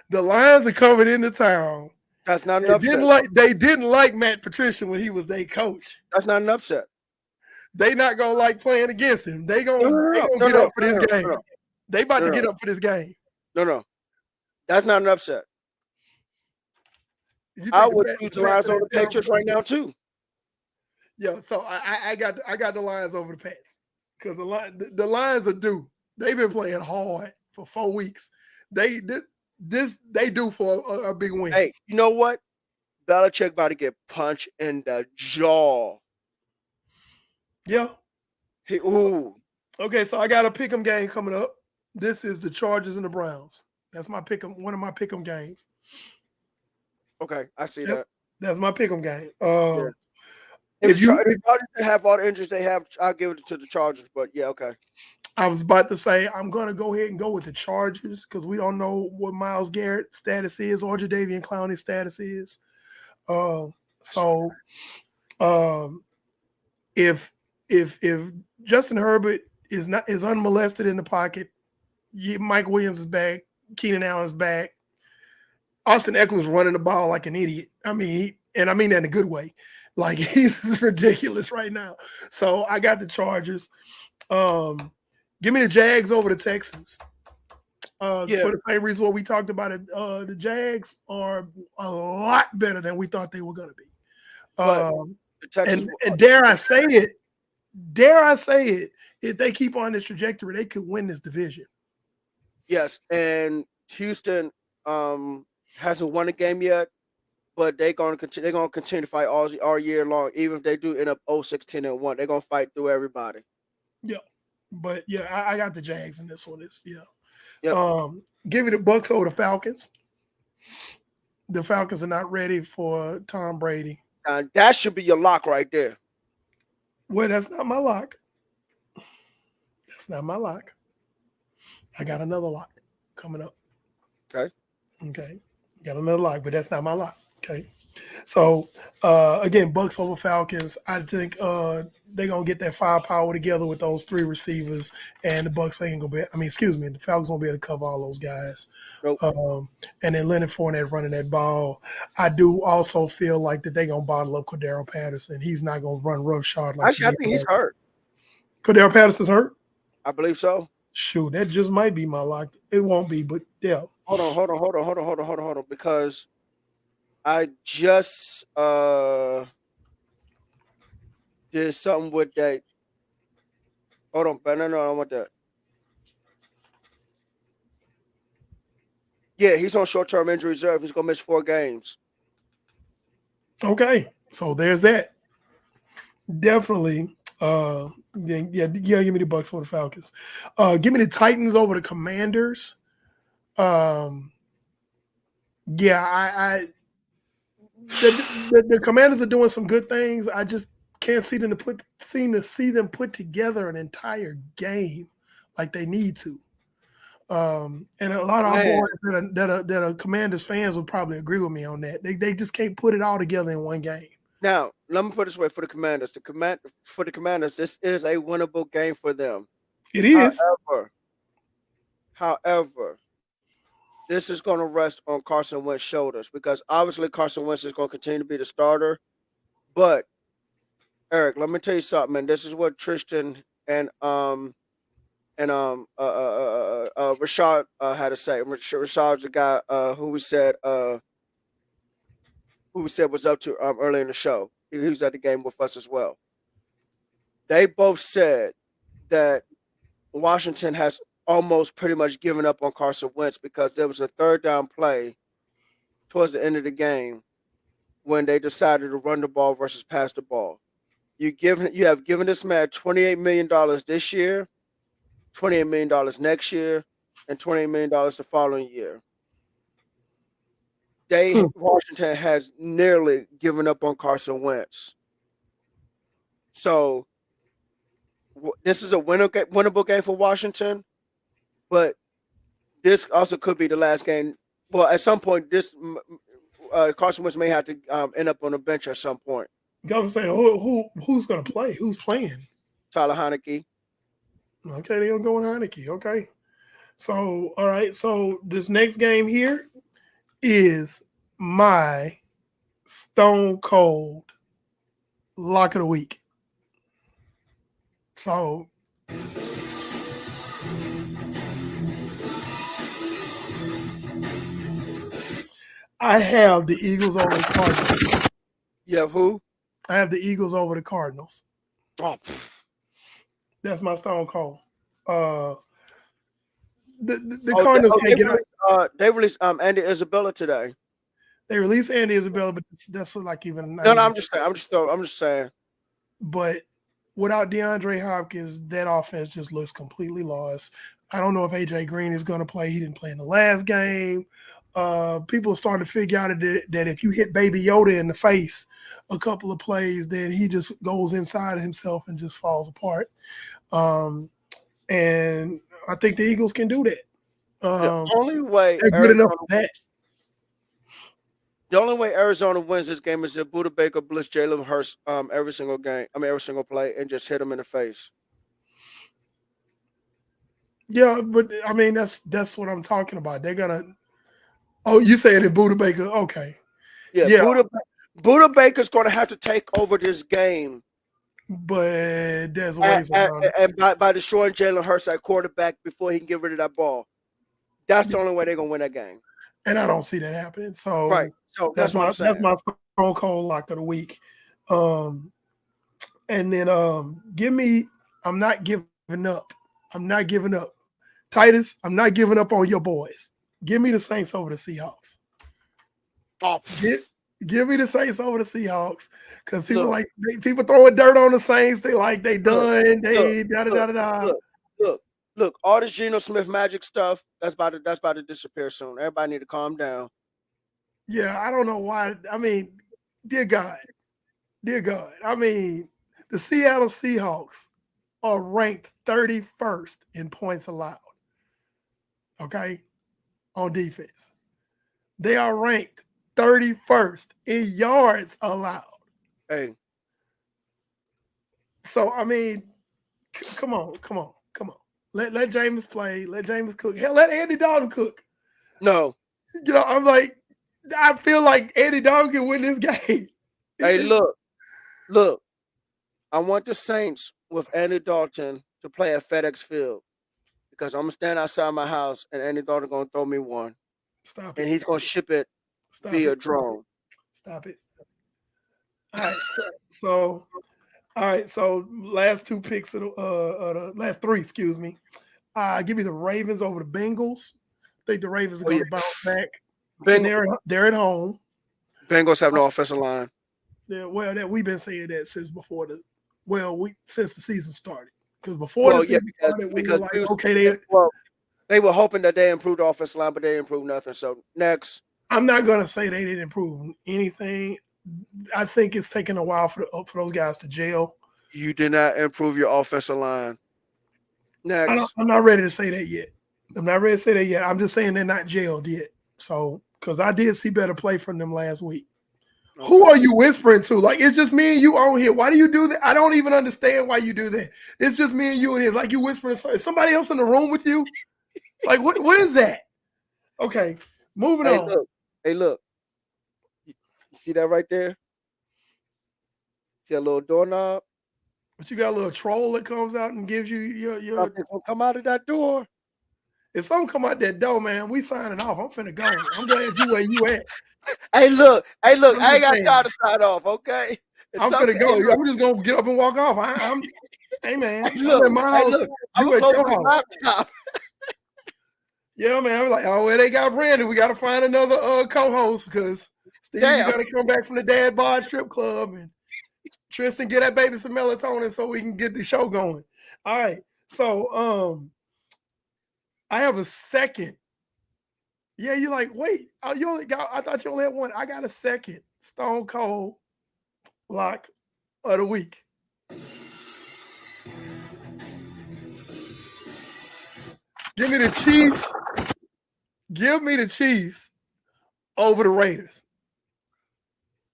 The Lions are coming into town. That's not an upset. They didn't like Matt Patricia when he was their coach. That's not an upset. They not gonna like playing against him. They gonna get up for this game. They about to get up for this game. No. That's not an upset. I would choose the Lions over the Patriots right now too. Yeah, so I got the Lions over the Pats because the Lions are due. They've been playing hard for 4 weeks. They do for a big win. Hey, you know what? Belichick about to get punched in the jaw. Yeah. Ooh. Okay, so I got a pick'em game coming up. This is the Chargers and the Browns. That's my pick'em. One of my pick'em games. Okay, I see that. That's my pick'em game. Yeah. If you have all the injuries they have, I'll give it to the Chargers. But yeah, okay. I was about to say I'm going to go ahead and go with the Chargers because we don't know what Myles Garrett's status is or Jadeveon Clowney's status is. If Justin Herbert is unmolested in the pocket, Mike Williams is back, Keenan Allen's back, Austin Eckler's running the ball like an idiot. I mean that in a good way. Like he's ridiculous right now. So I got the Chargers. Give me the Jags over the Texans. For the same reason what we talked about it. The Jags are a lot better than we thought they were going to be. And dare I say it, if they keep on this trajectory, they could win this division. Yes, and Houston hasn't won a game yet, but they're going to continue to fight all year long. Even if they do end up 0-16-1, they're going to fight through everybody. Yeah, but yeah, I got the Jags in this one. Yep. Give me the Bucks over the Falcons. The Falcons are not ready for Tom Brady. That should be your lock right there. Well, that's not my lock. That's not my lock. I got another lock coming up. Okay. Got another lock, but that's not my lock. Okay. So, again, Bucks over Falcons. I think they're going to get that firepower together with those 3 receivers, and the Bucks ain't going to be – the Falcons won't be able to cover all those guys. Nope. And then Leonard Fournette running that ball. I do also feel like that they're going to bottle up Cordero Patterson. He's not going to run roughshod like Actually, I think he's hurt. Cordero Patterson's hurt? I believe so. Shoot, that just might be my lock. It won't be, but yeah. Hold on, because I just did something with that. Hold on, but no, I don't want that. Yeah, he's on short-term injury reserve. He's gonna miss 4 games. Okay, so there's that. Definitely. Give me the Bucks over the Falcons. Give me the Titans over the Commanders. Yeah, the Commanders are doing some good things. I just can't seem to see them put together an entire game like they need to. And a lot of our Man, boys that are Commanders fans will probably agree with me on that. They just can't put it all together in one game. now let me put it this way for the Commanders. For the Commanders, this is a winnable game for them. It is. However, this is going to rest on Carson Wentz's shoulders because obviously Carson Wentz is going to continue to be the starter. But Eric, let me tell you something, man. This is what Tristan and Rashad had to say. Rashad's the guy who we said was up to early in the show. He was at the game with us as well. They both said that Washington has almost pretty much given up on Carson Wentz because there was a third down play towards the end of the game when they decided to run the ball versus pass the ball. You have given this man $28 million this year, $28 million next year, and $28 million the following year. Washington has nearly given up on Carson Wentz. So this is a winnable game for Washington, but this also could be the last game. Well, at some point, this Carson Wentz may have to end up on the bench at some point. I was saying, who's going to play? Who's playing? Tyler Heineke. Okay, they'll go with Heineke. Okay. So, all right. So this next game here is my stone cold lock of the week. So I have the Eagles over the Cardinals. You have who? I have the Eagles over the Cardinals. Oh, that's my stone cold. The Cardinals can't get out. They released Andy Isabella today. They released Andy Isabella, but that's like even. No, I'm just saying. But without DeAndre Hopkins, that offense just looks completely lost. I don't know if AJ Green is going to play. He didn't play in the last game. People are starting to figure out that if you hit Baby Yoda in the face a couple of plays, then he just goes inside of himself and just falls apart. And I think the Eagles can do that. The only way they're good enough for that. The only way Arizona wins this game is if Buda Baker blitz Jalen Hurts every single game. Every single play, and just hit him in the face. Yeah, but I mean that's what I'm talking about. They're gonna. Oh, you saying it, Buda Baker? Okay. Yeah. Buda Baker's going to have to take over this game. But there's ways around it. And by destroying Jalen Hurts at quarterback before he can get rid of that ball. That's the only way they're going to win that game. And I don't see that happening. So, right. So that's my stone cold lock of the week. And then give me, I'm not giving up. I'm not giving up. Titus, I'm not giving up on your boys. Give me the Saints over the Seahawks. Oh. Give me the Saints over the Seahawks because people throwing dirt on the Saints. They done. Look. All this Geno Smith magic stuff that's about to disappear soon. Everybody need to calm down. Yeah, I don't know why. I mean, dear God. I mean, the Seattle Seahawks are ranked 31st in points allowed. Okay, on defense, they are ranked 31st in yards allowed. Hey. So, I mean, come on. Let Jameis play. Let Jameis cook. Hell, let Andy Dalton cook. No. I'm like, I feel like Andy Dalton can win this game. Hey, look. I want the Saints with Andy Dalton to play at FedEx Field because I'm going to stand outside my house and Andy Dalton going to throw me one. Stop it. And he's going to ship it via drone. Stop it. All right. So last two picks of the last three, excuse me. Give me the Ravens over the Bengals. I think the Ravens are going to bounce back. They're at home. Bengals have no offensive line. Yeah, well, we've been saying that since since the season started. Because before the season started, we were like, they were hoping that they improved the offensive line, but they improved nothing. So next. I'm not gonna say they didn't improve anything. I think it's taking a while for those guys to gel. You did not improve your offensive line. Next. I'm not ready to say that yet. I'm not ready to say that yet. I'm just saying they're not jailed yet. So, because I did see better play from them last week. Okay. Who are you whispering to? Like, it's just me and you on here. Why do you do that? I don't even understand why you do that. It's just me and you in here. It's like you whispering. Is somebody else in the room with you? Like, what is that? Okay, moving Hey, on. look. Hey, look. You see that right there? See a little doorknob? But you got a little troll that comes out and gives you your. Something's gonna come out of that door. If something come out that door, man, we signing off. I'm finna go. I'm glad you where you at. Hey, look. Hey, look. I'm I ain't just got saying. time to sign off, okay? If I'm something, finna go. hey, look. I'm just gonna get up and walk off. I'm hey man, Hey, I'm look. at my Hey, house. look. I'm You gonna at close your my house. laptop. Yeah, man. I'm like, oh, well, they got Brandon. We gotta find another co-host because Steve, you Damn. gotta come back from the dad bod strip club and Tristan get that baby some melatonin so we can get the show going. All right. So I have a second. Yeah, you're like, wait, you only got I thought you only had one. I got a second Stone Cold lock of the week. Give me the Chiefs. Give me the Chiefs over the Raiders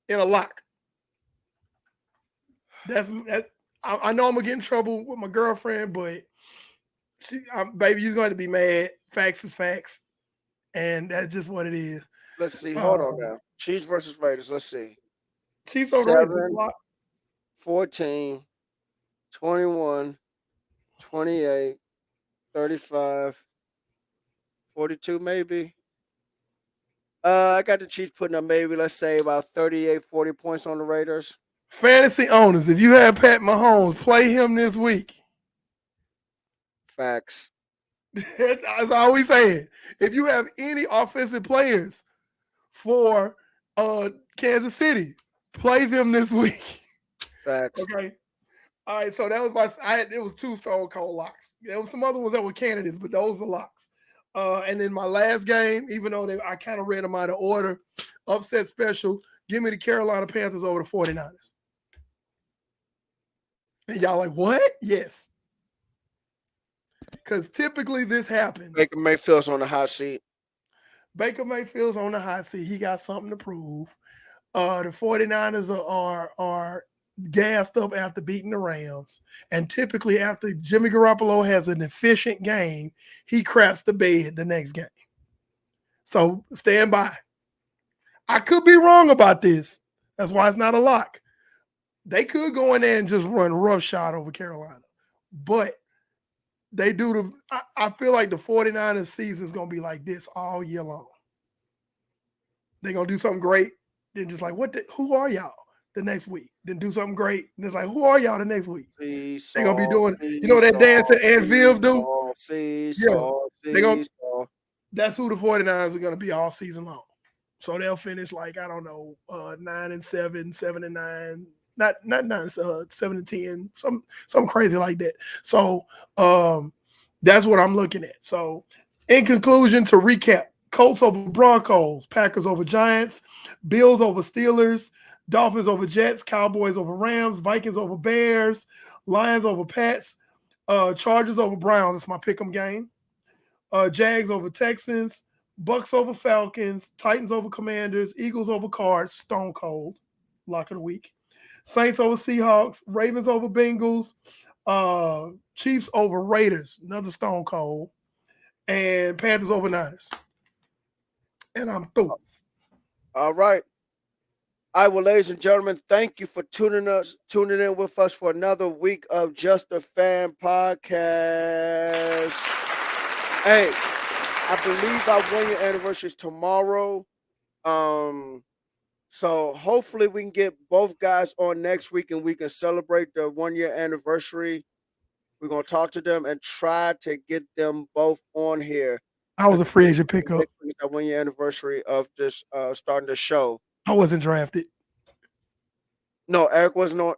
in a lock. That. I know I'm gonna get in trouble with my girlfriend, but baby, you're going to be mad. Facts is facts, and that's just what it is. Let's see. Hold on now. Chiefs versus Raiders. Let's see. Chiefs over the Raiders. 7, 14, 21, 28, 35, 42, maybe. I got the Chiefs putting up maybe, let's say, about 38, 40 points on the Raiders. Fantasy owners, if you have Pat Mahomes, play him this week. Facts. That's all we saying. If you have any offensive players for Kansas City, play them this week. Facts. Okay. All right. So that was it was 2 Stone Cold locks. There was some other ones that were candidates, but those are locks. And then my last game, even though I kind of read them out of order, upset special, give me the Carolina Panthers over the 49ers. And y'all like, what? Yes. Because typically this happens. Baker Mayfield's on the hot seat. Baker Mayfield's on the hot seat. He got something to prove. The 49ers are gassed up after beating the Rams. And typically after Jimmy Garoppolo has an efficient game, he craps the bed the next game. So stand by. I could be wrong about this. That's why it's not a lock. They could go in there and just run roughshod over Carolina. But they do I feel like the 49ers season is going to be like this all year long. They're going to do something great. Then just like, who are y'all the next week? Then do something great. And it's like, who are y'all the next week? They're going to be doing, that dance that Aunt Viv do? That's who the 49ers are going to be all season long. So they'll finish like, I don't know, 9-7, 7-9, not 7-10, something crazy like that. So that's what I'm looking at. So in conclusion, to recap, Colts over Broncos, Packers over Giants, Bills over Steelers, Dolphins over Jets, Cowboys over Rams, Vikings over Bears, Lions over Pats, Chargers over Browns. That's my pick'em game. Jags over Texans, Bucks over Falcons, Titans over Commanders, Eagles over Cards, Stone Cold, lock of the week. Saints over Seahawks, Ravens over Bengals, Chiefs over Raiders, another Stone Cold, and Panthers over Niners. And I'm through. All right. All right, well, ladies and gentlemen, thank you for tuning in with us for another week of Just a Fan Podcast. Hey, I believe our 1-year anniversary is tomorrow. So hopefully we can get both guys on next week and we can celebrate the 1-year anniversary. We're gonna talk to them and try to get them both on here. I was a free agent pickup. It's our 1-year anniversary of this starting the show. I wasn't drafted. No, Eric wasn't on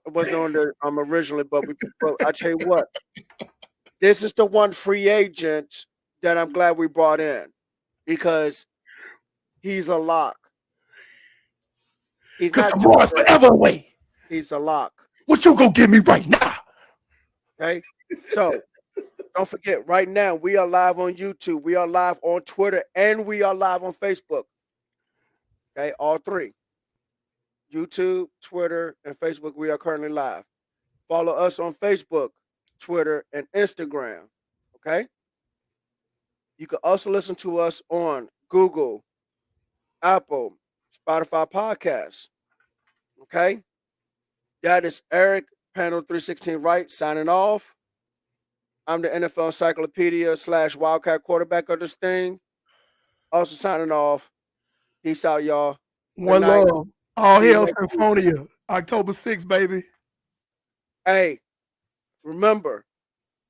there originally, but I tell you what, this is the one free agent that I'm glad we brought in because He's a lock. He's Because not tomorrow's Joker. forever away. He's a lock. What you gonna give me right now? Okay. So don't forget, right now we are live on YouTube, we are live on Twitter, and we are live on Facebook. Okay, all three. YouTube, Twitter, and Facebook. We are currently live. Follow us on Facebook, Twitter, and Instagram. Okay. You can also listen to us on Google, Apple, Spotify podcasts. Okay. That is Eric, panel 316 right, signing off. I'm the NFL encyclopedia / Wildcat quarterback of this thing. Also signing off. Peace out, y'all. Good One night. love. All See you hail next week. Symphonia. October 6th, baby. Hey, remember,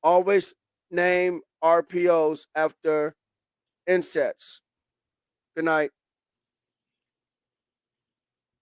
always name RPOs after insets. Good night.